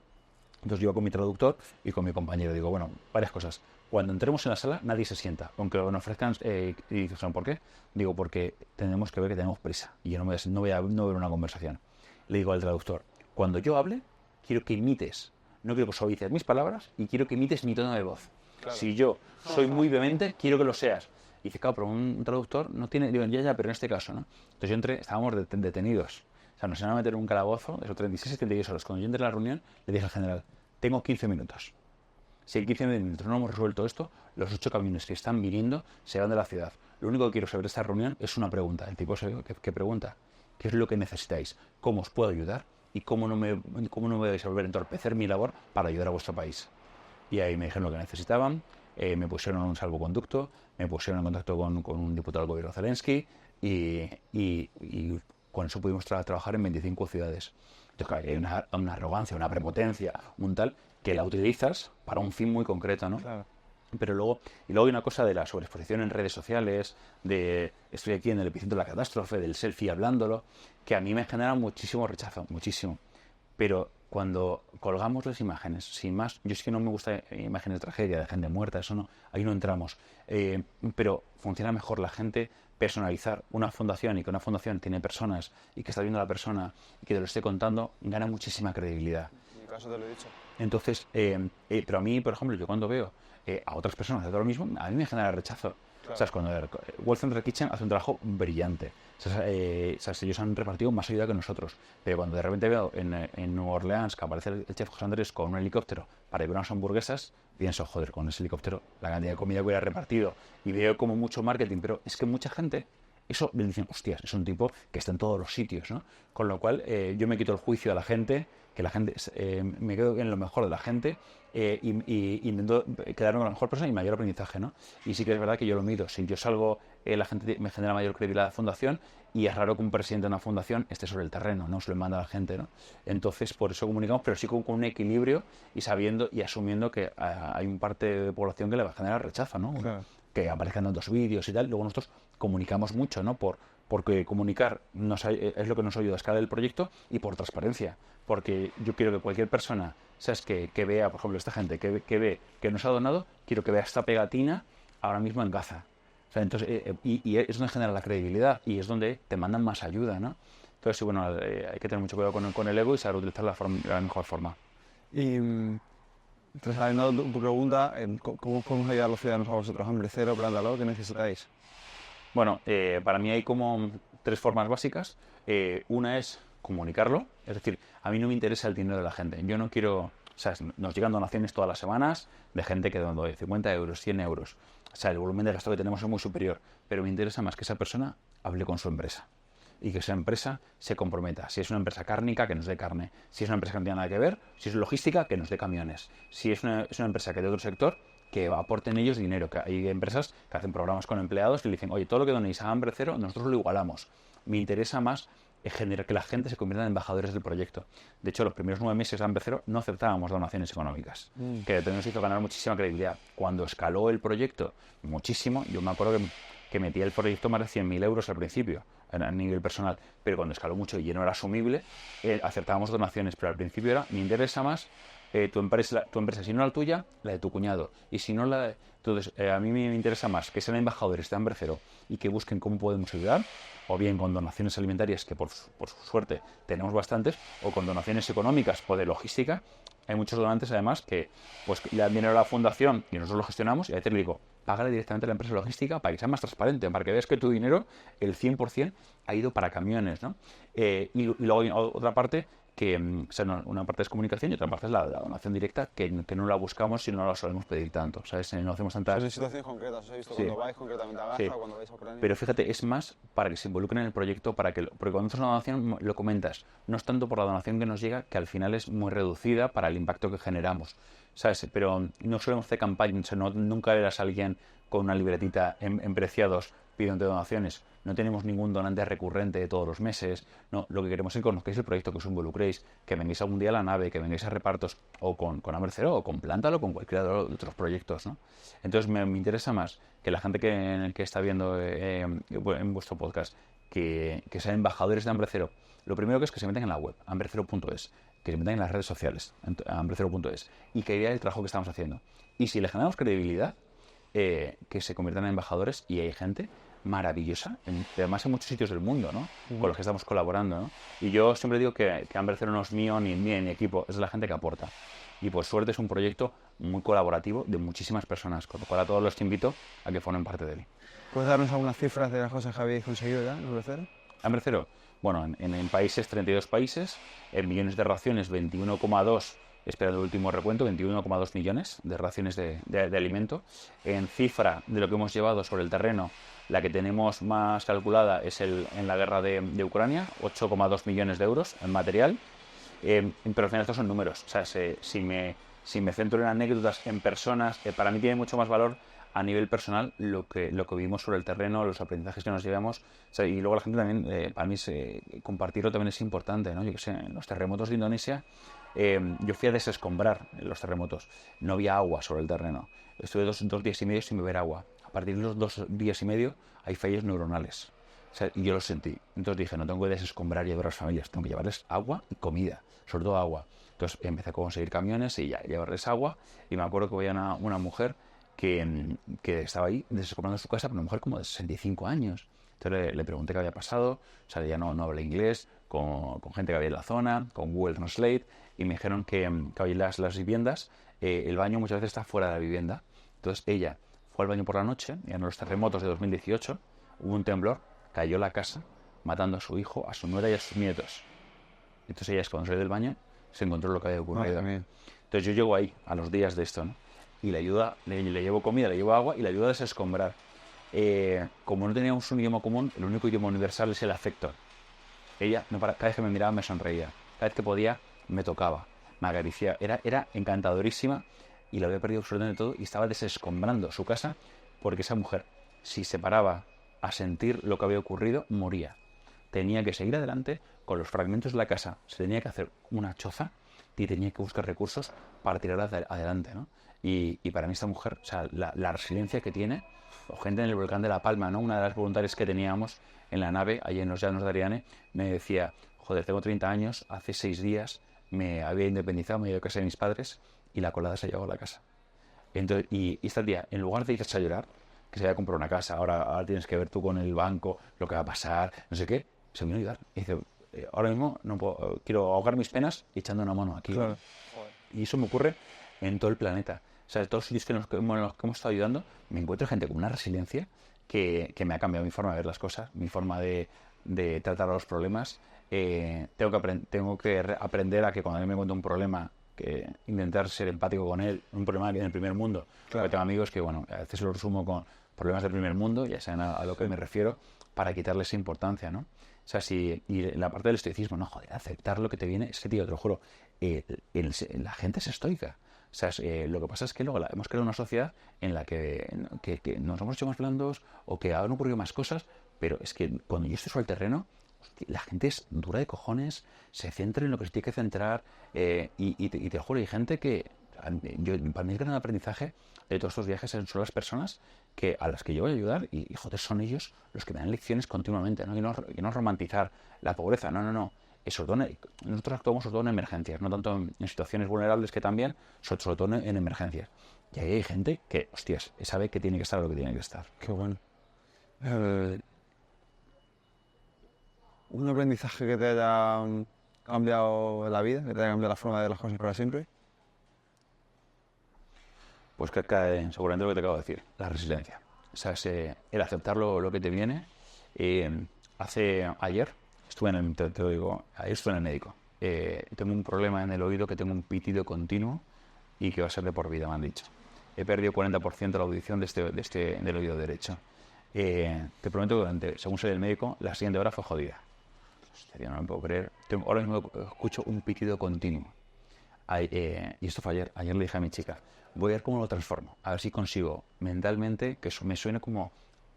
Entonces yo con mi traductor y con mi compañero digo, bueno, varias cosas. Cuando entremos en la sala nadie se sienta, aunque nos ofrezcan, y dijeron, ¿por qué? Digo, porque tenemos que ver que tenemos prisa y yo no voy a ver una conversación. Le digo al traductor, cuando yo hable, quiero que imites, no quiero que suavices mis palabras y quiero que imites mi tono de voz.
Claro.
Si yo soy muy vehemente, quiero que lo seas. Y dice, claro, pero un traductor no tiene... Digo, ya, pero en este caso, ¿no? Entonces yo entré, estábamos detenidos. O sea, nos iban a meter en un calabozo de esos 36, 76 horas. Cuando yo entré en la reunión, le dije al general, tengo 15 minutos. Si en 15 minutos no hemos resuelto esto, los 8 camiones que están viniendo se van de la ciudad. Lo único que quiero saber de esta reunión es una pregunta. El tipo que pregunta, ¿qué es lo que necesitáis? ¿Cómo os puedo ayudar? ¿Y cómo no me vais a volver a entorpecer mi labor para ayudar a vuestro país? Y ahí me dijeron lo que necesitaban, me pusieron un salvoconducto, me pusieron en contacto con un diputado del gobierno Zelensky y con eso pudimos trabajar en 25 ciudades. Entonces, claro, hay una arrogancia, una prepotencia, un tal, que la utilizas para un fin muy concreto, ¿no?
Claro.
Pero luego hay una cosa de la sobreexposición en redes sociales, de estoy aquí en el epicentro de la catástrofe, del selfie hablándolo, que a mí me genera muchísimo rechazo, muchísimo. Pero cuando colgamos las imágenes, sin más, yo es que no me gusta imágenes de tragedia, de gente muerta, eso no, ahí no entramos. Pero funciona mejor la gente personalizar una fundación y que una fundación tiene personas y que está viendo a la persona y que te lo esté contando, gana muchísima credibilidad.
En mi caso te lo he dicho.
Entonces, pero a mí, por ejemplo, yo cuando veo a otras personas hacer lo mismo, a mí me genera rechazo.
Claro.
¿Sabes? Cuando World Central Kitchen hace un trabajo brillante. ¿Sabes? Ellos han repartido más ayuda que nosotros. Pero cuando de repente veo en Nueva Orleans que aparece el chef José Andrés con un helicóptero para llevar unas hamburguesas, pienso, joder, con ese helicóptero la cantidad de comida que hubiera repartido. Y veo como mucho marketing, pero es que mucha gente... Eso le dicen, hostias, es un tipo que está en todos los sitios, ¿no? Con lo cual yo me quito el juicio a la gente, que la gente me quedo en lo mejor de la gente y intento quedarme con la mejor persona y mayor aprendizaje, ¿no? Y sí que es verdad que yo lo mido. Si yo salgo, la gente me genera mayor credibilidad a la fundación y es raro que un presidente de una fundación esté sobre el terreno, no se lo manda a la gente, ¿no? Entonces, por eso comunicamos, pero sí con un equilibrio y sabiendo y asumiendo que hay un parte de población que le va a generar rechazo, ¿no?
Claro.
Que aparezcan tantos vídeos y tal. Luego nosotros comunicamos mucho, ¿no? Porque comunicar es lo que nos ayuda a escalar el proyecto y por transparencia. Porque yo quiero que cualquier persona, ¿sabes? Que vea, por ejemplo, esta gente que ve que nos ha donado, quiero que vea esta pegatina ahora mismo en Gaza. O sea, entonces, y es donde genera la credibilidad y es donde te mandan más ayuda, ¿no? Entonces, sí, bueno, hay que tener mucho cuidado con el ego y saber utilizar la mejor forma.
Y trasladando tu pregunta, ¿cómo podemos ayudar a los ciudadanos a vosotros? Hambre cero, plántalo, ¿qué necesitáis?
Bueno, para mí hay como 3 formas básicas. Una es comunicarlo, es decir, a mí no me interesa el dinero de la gente. Yo no quiero, ¿sabes? Nos llegan donaciones todas las semanas de gente que donó 50 euros, 100 euros. O sea, el volumen de gasto que tenemos es muy superior, pero me interesa más que esa persona hable con su empresa y que esa empresa se comprometa. Si es una empresa cárnica, que nos dé carne. Si es una empresa que no tiene nada que ver, si es logística, que nos dé camiones. Si es una empresa que de otro sector, que aporten ellos dinero. Que hay empresas que hacen programas con empleados que le dicen, oye, todo lo que donéis a Hambre Cero, nosotros lo igualamos. Me interesa más generar que la gente se convierta en embajadores del proyecto. De hecho, los primeros 9 meses de Hambre Cero no aceptábamos donaciones económicas, que también nos hizo ganar muchísima credibilidad. Cuando escaló el proyecto muchísimo, yo me acuerdo que metía el proyecto más de 100.000 euros al principio, a nivel personal, pero cuando escaló mucho y ya no era asumible, aceptábamos donaciones, pero al principio era, me interesa más tu empresa, si no la tuya, la de tu cuñado, y si no la de... Entonces, a mí me interesa más que sean embajadores de Hambre Cero y que busquen cómo podemos ayudar, o bien con donaciones alimentarias, que por suerte tenemos bastantes, o con donaciones económicas o de logística. Hay muchos donantes, además, que pues le dan dinero a la fundación y nosotros lo gestionamos, y a veces le digo, págale directamente a la empresa logística para que sea más transparente, para que veas que tu dinero, el 100%, ha ido para camiones, ¿no? Y luego hay otra parte que, o sea, una parte es comunicación y otra parte es la donación directa, que no la buscamos y no la solemos pedir tanto, ¿sabes? No hacemos tantas...
En situaciones concretas, os he visto
Sí.
cuando vais concretamente a Gaza,
Sí.
o cuando vais a Ucrania.
Pero fíjate, es más para que se involucren en el proyecto, porque cuando haces una donación lo comentas, no es tanto por la donación que nos llega, que al final es muy reducida para el impacto que generamos, ¿sabes? Pero no solemos hacer campañas, o sea, nunca eras alguien con una libretita en Preciados pidiendo donaciones. No tenemos ningún donante recurrente de todos los meses. No, lo que queremos es que conozcáis el proyecto, que os involucréis, que vengáis algún día a la nave, que vengáis a repartos, o con Hambre Cero, o con Plántalo, o con cualquiera de otros proyectos, ¿no? Entonces me interesa más que la gente que está viendo en vuestro podcast, que sean embajadores de Hambre Cero. Lo primero que es que se metan en la web, hambrecero.es, que se metan en las redes sociales, hambrecero.es, y que vean el trabajo que estamos haciendo. Y si le generamos credibilidad, que se conviertan en embajadores, y hay gente maravillosa, además en muchos sitios del mundo, ¿no? Con los que estamos colaborando, ¿no? Y yo siempre digo que Hambre Cero no es mío, ni equipo, es de la gente que aporta. Y por suerte es un proyecto muy colaborativo de muchísimas personas, con lo cual a todos los invito a que formen parte de él.
¿Puedes darnos algunas cifras de las cosas que habéis conseguido ya en Hambre Cero?
Hambre cero, bueno, en países, 32 países, en millones de raciones, 21,2, esperando el último recuento, 21,2 millones de raciones de alimento. En cifra de lo que hemos llevado sobre el terreno, la que tenemos más calculada es en la guerra de Ucrania, 8,2 millones de euros en material. Pero al final estos son números. O sea, si me centro en anécdotas, en personas, para mí tiene mucho más valor a nivel personal lo que vivimos sobre el terreno, los aprendizajes que nos llevamos. O sea, y luego la gente también, para mí compartirlo también es importante, ¿no? Yo que sé, en los terremotos de Indonesia, yo fui a desescombrar los terremotos. No había agua sobre el terreno. Estuve dos días y medio sin beber agua. A partir de los 2 días y medio hay fallos neuronales. O sea, y yo lo sentí. Entonces dije, no tengo que desescombrar y ayudar a las familias, tengo que llevarles agua y comida, sobre todo agua. Entonces empecé a conseguir camiones y ya llevarles agua. Y me acuerdo que había una mujer que estaba ahí desescombrando su casa, pero una mujer como de 65 años. Entonces le pregunté qué había pasado. O sea, ella no habla inglés, con gente que había en la zona, con Google Translate. Y me dijeron que hoy las viviendas, el baño muchas veces está fuera de la vivienda. Entonces ella fue al baño por la noche, y en los terremotos de 2018 hubo un temblor, cayó la casa, matando a su hijo, a su nuera y a sus nietos. Entonces ella, cuando salió del baño, se encontró lo que había ocurrido. Entonces yo llego ahí, a los días de esto, ¿no? Y le llevo comida, le llevo agua y le ayudo a desescombrar. Como no teníamos un idioma común, el único idioma universal es el afecto. Ella, cada vez que me miraba, me sonreía. Cada vez que podía, me tocaba, me acariciaba. Era encantadorísima y lo había perdido absolutamente todo y estaba desescombrando su casa porque esa mujer, si se paraba a sentir lo que había ocurrido, moría. Tenía que seguir adelante con los fragmentos de la casa. Se tenía que hacer una choza y tenía que buscar recursos para tirar adelante, ¿no? Y para mí esta mujer, o sea, la resiliencia que tiene, o gente en el volcán de La Palma, ¿no? Una de las voluntarias que teníamos en la nave, allí en los llanos de Ariane, me decía, joder, tengo 30 años, hace 6 días me había independizado, me he ido a casa de mis padres y la colada se ha llevado a la casa. Entonces, y esta tía, en lugar de irse a llorar, que se vaya a comprar una casa, ahora tienes que ver tú con el banco lo que va a pasar, no sé qué, se vino a ayudar. Y dice, ahora mismo no puedo, quiero ahogar mis penas echando una mano aquí.
Claro.
Y eso me ocurre en todo el planeta. O sea, en todos los sitios en los que hemos estado ayudando, me encuentro gente con una resiliencia que me ha cambiado mi forma de ver las cosas, mi forma de tratar a los problemas. Tengo que aprender a que cuando a mí me encuentro un problema, que intentar ser empático con él, un problema que en el primer mundo.
Claro.
Porque tengo amigos que, bueno, a veces lo resumo con problemas del primer mundo, ya saben a lo que me refiero, para quitarle esa importancia, ¿no? O sea, y la parte del estoicismo, no, joder, aceptar lo que te viene, es que, tío, te lo juro, la gente es estoica. O sea, lo que pasa es que luego hemos creado una sociedad en la que nos hemos hecho más blandos o que han ocurrido más cosas, pero es que cuando yo estoy sobre el terreno, la gente es dura de cojones, se centra en lo que se tiene que centrar y te lo juro, hay gente que, para mí el gran aprendizaje de todos estos viajes son las personas a las que yo voy a ayudar y joder, son ellos los que me dan lecciones continuamente, ¿no? Y no romantizar la pobreza, no. Nosotros actuamos sobre todo en emergencias, no tanto en situaciones vulnerables que también, sobre todo en emergencias. Y ahí hay gente que, hostias, sabe que tiene que estar lo que tiene que estar.
Qué bueno. ¿Un aprendizaje que te haya cambiado la vida, que te haya cambiado la forma de las cosas para siempre?
Pues que seguramente lo que te acabo de decir, la resiliencia. O sea, el aceptar lo que te viene. Ayer estuve te lo digo, ayer estuve en el médico. Tengo un problema en el oído, que tengo un pitido continuo y que va a ser de por vida, me han dicho. He perdido 40% de la audición del oído derecho. Te prometo que según soy del médico, la siguiente hora fue jodida. Hostia, no me puedo creer. Ahora mismo escucho un pitido continuo. Y esto fue ayer. Ayer le dije a mi chica, voy a ver cómo lo transformo. A ver si consigo mentalmente que eso me suene como...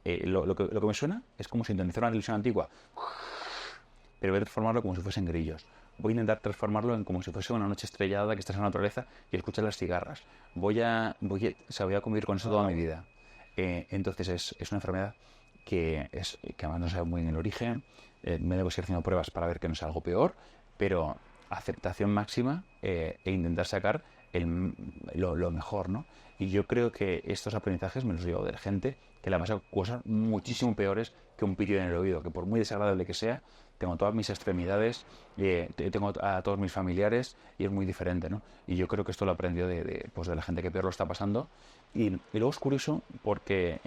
lo que me suena es como sintonizar una televisión antigua. Pero voy a transformarlo como si fuesen grillos. Voy a intentar transformarlo en como si fuese una noche estrellada que estás en la naturaleza y escuchas las cigarras. Voy a convivir con eso toda mi vida. Entonces es una enfermedad que además no sabe muy bien el origen. Me debo seguir haciendo pruebas para ver que no es algo peor, pero aceptación máxima e intentar sacar lo mejor, ¿no? Y yo creo que estos aprendizajes me los llevo de gente que le han pasado cosas muchísimo peores que un pitido en el oído, que por muy desagradable que sea, tengo todas mis extremidades, tengo a todos mis familiares y es muy diferente, ¿no? Y yo creo que esto lo aprendió pues de la gente que peor lo está pasando. Y luego es curioso porque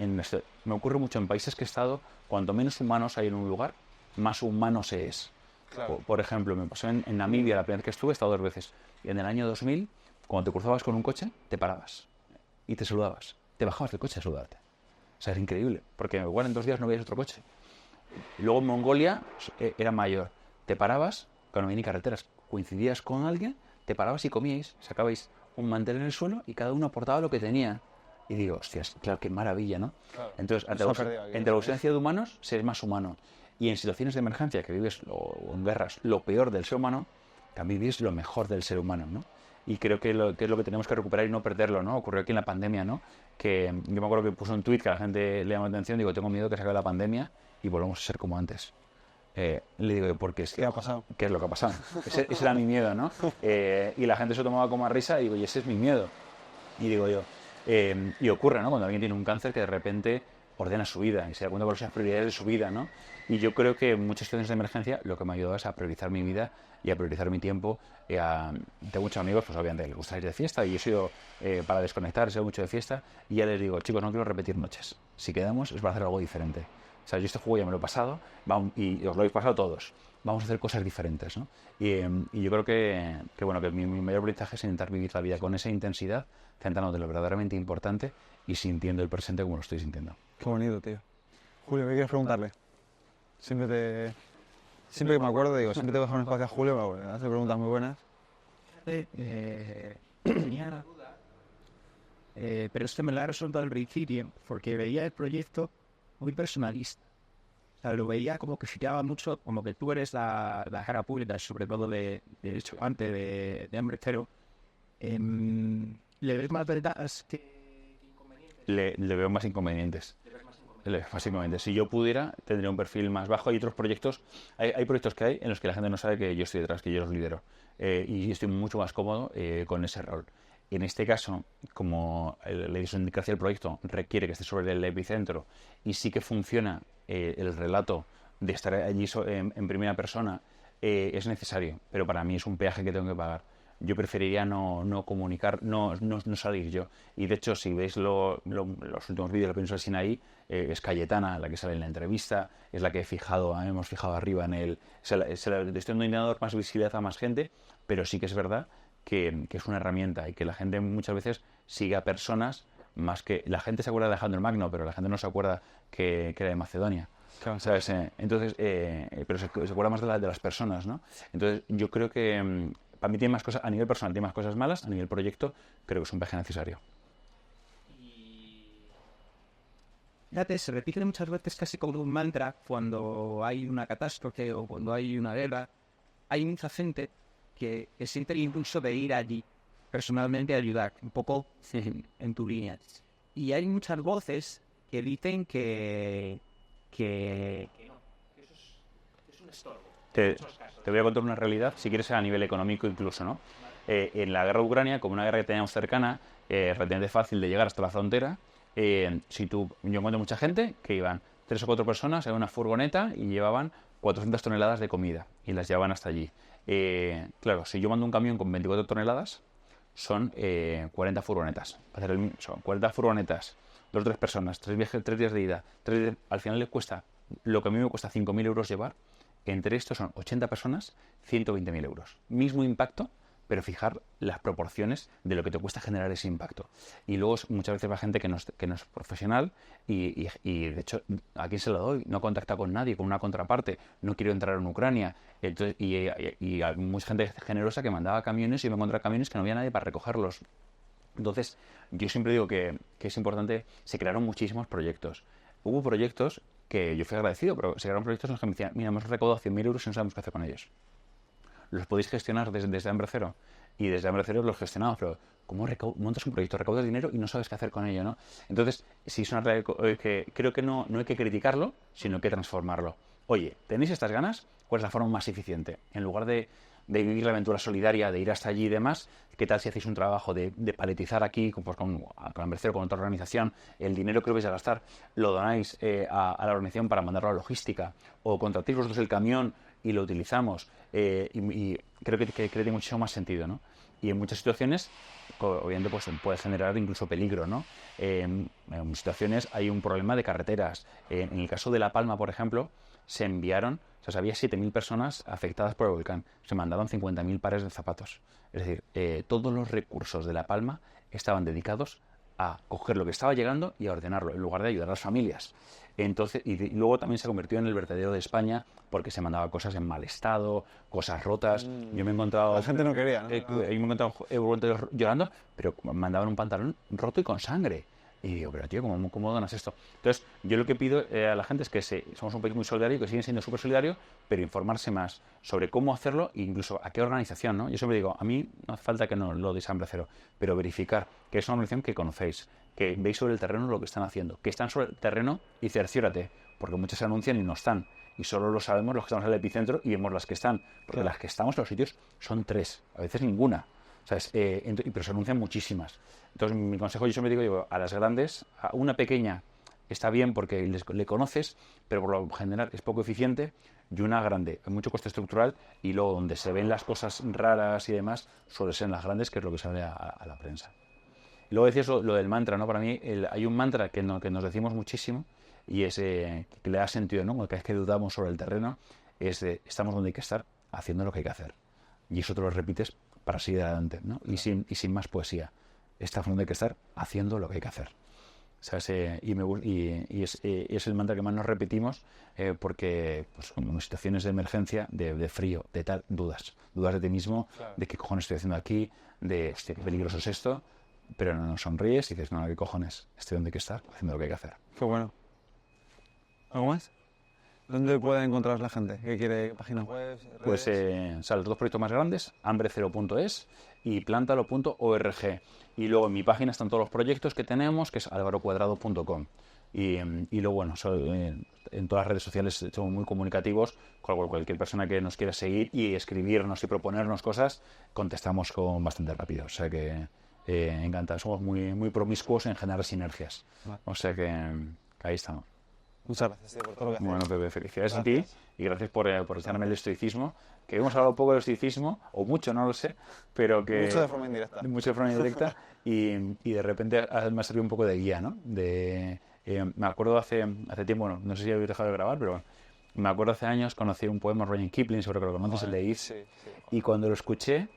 me ocurre mucho en países que he estado, cuanto menos humanos hay en un lugar, más humano se es.
Claro.
Por ejemplo, me pasó en Namibia la primera vez que estuve, he estado 2 veces. Y en el año 2000, cuando te cruzabas con un coche, te parabas y te saludabas. Te bajabas del coche a saludarte. O sea, es increíble, porque igual en 2 días no veías otro coche. Y luego en Mongolia era mayor. Te parabas, cuando venía carreteras, coincidías con alguien, te parabas y comíais, sacabais un mantel en el suelo y cada uno aportaba lo que tenía. Y digo, hostias, claro, qué maravilla, ¿no?
Claro.
Entonces, entre la ausencia de humanos, se es más humano. Y en situaciones de emergencia, que vives, o en guerras, lo peor del ser humano, también vives lo mejor del ser humano, ¿no? Y creo que es lo que tenemos que recuperar y no perderlo, ¿no? Ocurrió aquí en la pandemia, ¿no? Que yo me acuerdo que puso un tuit que a la gente le llamó la atención, digo, tengo miedo que se acabe la pandemia y volvamos a ser como antes. Le digo, porque es
¿Qué ha pasado?
¿Qué es lo que ha pasado? Ese era mi miedo, ¿no? Y la gente se lo tomaba como a risa y digo, y ese es mi miedo. Y digo yo, y ocurre, ¿no? Cuando alguien tiene un cáncer que de repente ordena su vida y se da cuenta de las prioridades de su vida, ¿no? Y yo creo que en muchas situaciones de emergencia lo que me ha ayudado es a priorizar mi vida y a priorizar mi tiempo. Tengo muchos amigos, pues obviamente les gusta ir de fiesta y yo he sido, para desconectar, he sido mucho de fiesta y ya les digo, chicos, no quiero repetir noches. Si quedamos es para hacer algo diferente. O sea, yo este juego ya me lo he pasado y os lo habéis pasado todos. Vamos a hacer cosas diferentes, ¿no? Y yo creo que mi mayor aprendizaje es intentar vivir la vida con esa intensidad, centrándonos en lo verdaderamente importante y sintiendo el presente como lo estoy sintiendo.
Qué bonito, tío. Julio, ¿qué quieres preguntarle? Siempre que me acuerdo, digo, siempre te voy a dejar un espacio a Julio, me hace preguntas muy buenas.
Tenía la duda, pero esto me la ha resuelto al principio, porque veía el proyecto muy personalista. O sea, lo veía como que giraba mucho, como que tú eres la cara pública, sobre todo de hecho, antes de Hambre Cero. ¿Le ves más ventajas que inconvenientes?
Le veo más inconvenientes. Básicamente, si yo pudiera, tendría un perfil más bajo. Hay otros proyectos, hay proyectos que hay en los que la gente no sabe que yo estoy detrás, que yo los lidero. Y estoy mucho más cómodo con ese rol. En este caso, como la idiosincrasia del proyecto requiere que esté sobre el epicentro y sí que funciona el relato de estar allí en primera persona, es necesario, pero para mí es un peaje que tengo que pagar. Yo preferiría no comunicar, no salir yo. Y de hecho, si veis los últimos vídeos de Península Sinaí, es Cayetana la que sale en la entrevista, es la que hemos fijado arriba en el... estoy intentando dar más visibilidad a más gente, pero sí que es verdad que es una herramienta y que la gente muchas veces sigue a personas más que... La gente se acuerda de Alejandro Magno, pero la gente no se acuerda que era de Macedonia.
Claro.
¿Sabes? Entonces, pero se acuerda más de las personas, ¿no? Entonces, yo creo que para mí tiene más cosas, a nivel personal tiene más cosas malas, a nivel proyecto creo que es un peaje necesario.
Fíjate, se repite muchas veces casi como un mantra cuando hay una catástrofe o cuando hay una guerra. Hay mucha gente que siente el impulso de ir allí, personalmente a ayudar, un poco en tu línea. Y hay muchas voces que dicen que no, que eso es un estorbo.
Te voy a contar una realidad, si quieres a nivel económico incluso, ¿no? En la guerra de Ucrania, como una guerra que teníamos cercana, relativamente fácil de llegar hasta la frontera, yo encuentro mucha gente que iban 3 o 4 personas en una furgoneta y llevaban 400 toneladas de comida y las llevaban hasta allí. Claro, si yo mando un camión con 24 toneladas, son 40 furgonetas. Son 40 furgonetas, 2 o 3 personas, 3 días de ida. Al final le cuesta, lo que a mí me cuesta 5.000 euros llevar, entre estos son 80 personas, 120.000 euros. Mismo impacto, pero fijar las proporciones de lo que te cuesta generar ese impacto. Y luego muchas veces va gente que no es profesional y de hecho, ¿a quién se lo doy? No contacta con nadie, con una contraparte, no quiero entrar en Ucrania. Entonces, y hay mucha gente generosa que mandaba camiones y me encontraba camiones que no había nadie para recogerlos. Entonces, yo siempre digo que es importante, se crearon muchísimos proyectos. Hubo proyectos que yo fui agradecido, pero se crearon proyectos en los que me decían, mira, hemos recaudado 100.000 euros y no sabemos qué hacer con ellos. Los podéis gestionar desde Hambre Cero. Y desde Hambre Cero los gestionamos, pero ¿cómo montas un proyecto, recaudas dinero y no sabes qué hacer con ello, ¿no? Entonces, sí es una realidad que creo que no hay que criticarlo, sino que transformarlo. oye, ¿tenéis estas ganas? ¿Cuál es la forma más eficiente? En lugar de vivir la aventura solidaria, de ir hasta allí y demás, ¿qué tal si hacéis un trabajo de paletizar aquí, pues con Ambrecero, con otra organización, el dinero que vais a gastar, lo donáis a la organización para mandarlo a logística, o contratéis vosotros el camión y lo utilizamos, y creo que tiene muchísimo más sentido, ¿no? Y en muchas situaciones, obviamente, pues puede generar incluso peligro, ¿no? En situaciones hay un problema de carreteras. En el caso de La Palma, por ejemplo, se enviaron, o sea, había 7.000 personas afectadas por el volcán. Se mandaron 50.000 pares de zapatos. Es decir, todos los recursos de La Palma estaban dedicados a coger lo que estaba llegando y a ordenarlo, en lugar de ayudar a las familias. Entonces, y luego también se convirtió en el vertedero de España porque se mandaba cosas en mal estado, cosas rotas. Yo me he encontrado...
La gente no quería, ¿no?
Yo me he encontrado voluntarios llorando, pero mandaban un pantalón roto y con sangre. Y digo, pero tío, ¿cómo donas esto? Entonces, yo lo que pido a la gente es que somos un país muy solidario, que siguen siendo súper solidario, pero informarse más sobre cómo hacerlo e incluso a qué organización, ¿no? Yo siempre digo, a mí no hace falta que no lo deis a Ambrecero, pero verificar que es una organización que conocéis, que veis sobre el terreno lo que están haciendo, que están sobre el terreno y cerciórate, porque muchas se anuncian y no están. Y solo lo sabemos los que estamos en el epicentro y vemos las que están. Porque
Claro.
las que estamos en los sitios son 3, a veces ninguna. ¿Sabes? Pero se anuncian muchísimas. Entonces, mi consejo, yo siempre digo, a las grandes, a una pequeña está bien porque le conoces, pero por lo general es poco eficiente, y una grande, hay mucho coste estructural, y luego donde se ven las cosas raras y demás, suele ser en las grandes, que es lo que sale a la prensa. Y luego decías lo del mantra, ¿no? Para mí hay un mantra que nos decimos muchísimo, y es que le da sentido, ¿no? Cada vez que dudamos sobre el terreno, es de estamos donde hay que estar, haciendo lo que hay que hacer. Y eso te lo repites para seguir adelante, ¿no? Y sin más poesía. Estamos donde hay que estar, haciendo lo que hay que hacer. ¿Sabes? Es el mantra que más nos repetimos porque pues, en situaciones de emergencia, de frío, de tal, dudas de ti mismo,
Claro.
de qué cojones estoy haciendo aquí, de qué peligroso es esto, pero no sonríes y dices, no, qué cojones, estoy donde hay que estar, haciendo lo que hay que hacer.
Qué bueno. ¿Algo más? ¿Dónde puede encontrar la gente? ¿Qué quiere? ¿Páginas web?
Pues
redes?
o sea, los dos proyectos más grandes, hambre0.es y plántalo.org. Y luego en mi página están todos los proyectos que tenemos, que es alvarocuadrado.com. Y luego, bueno, en todas las redes sociales somos muy comunicativos, con cualquier persona que nos quiera seguir y escribirnos y proponernos cosas, contestamos con bastante rápido. O sea que encantados, somos muy promiscuos en generar sinergias.
Vale.
O sea que ahí estamos.
Muchas gracias, tío, por todo lo que haces.
Bueno, Pepe, felicidades a ti
Gracias.
y gracias por echarme el estoicismo, que hemos hablado poco del estoicismo, o mucho, no lo sé, pero que...
Mucho de forma indirecta.
Mucho de forma indirecta y de repente me ha servido un poco de guía, ¿no? Me acuerdo hace tiempo, bueno, no sé si habéis dejado de grabar, pero bueno, me acuerdo hace años conocí un poema de Rudyard Kipling, seguro que lo conoces, el de If,
Sí, sí.
y cuando lo escuché,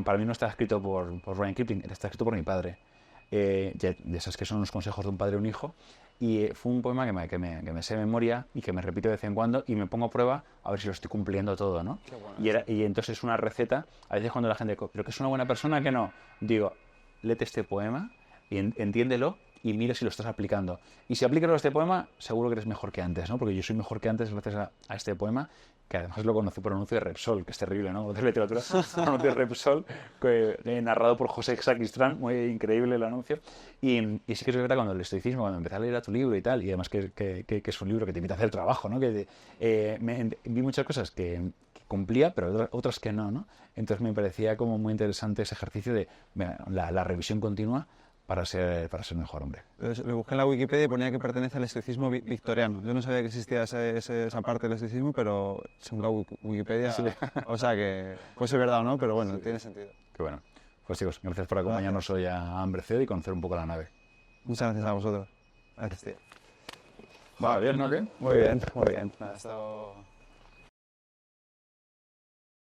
para mí no está escrito por Rudyard Kipling, está escrito por mi padre. De esas que son los consejos de un padre a un hijo, y fue un poema que me sé de memoria y que me repito de vez en cuando y me pongo a prueba a ver si lo estoy cumpliendo todo, ¿no?
Qué bueno.
Y entonces es una receta, a veces cuando la gente, pero que es una buena persona, que no, digo, léete este poema y entiéndelo y mira si lo estás aplicando. Y si aplicas este poema, seguro que eres mejor que antes, ¿no? Porque yo soy mejor que antes gracias a este poema, que además lo conocí por un anuncio de Repsol, que es terrible, ¿no? De literatura, un anuncio de Repsol, narrado por José Sacristán, muy increíble el anuncio. Y sí que es verdad, cuando el estoicismo, cuando empecé a leer a tu libro y tal, y además que es un libro que te invita a hacer trabajo, ¿no? Vi muchas cosas que cumplía, pero otras que no. Entonces me parecía como muy interesante ese ejercicio de la revisión continua para ser mejor hombre.
Lo busqué en la Wikipedia y ponía que pertenece al estoicismo victoriano. Yo no sabía que existía esa parte del estoicismo, pero según la Wikipedia,
Sí.
o sea que puede ser verdad o no, pero bueno, tiene sentido.
Qué bueno. Pues chicos, gracias por acompañarnos hoy a Ambreceo y conocer un poco la nave.
Muchas gracias a vosotros. Gracias, tío.
Va bien, ¿no? ¿Qué?
Muy bien, muy bien. Ha estado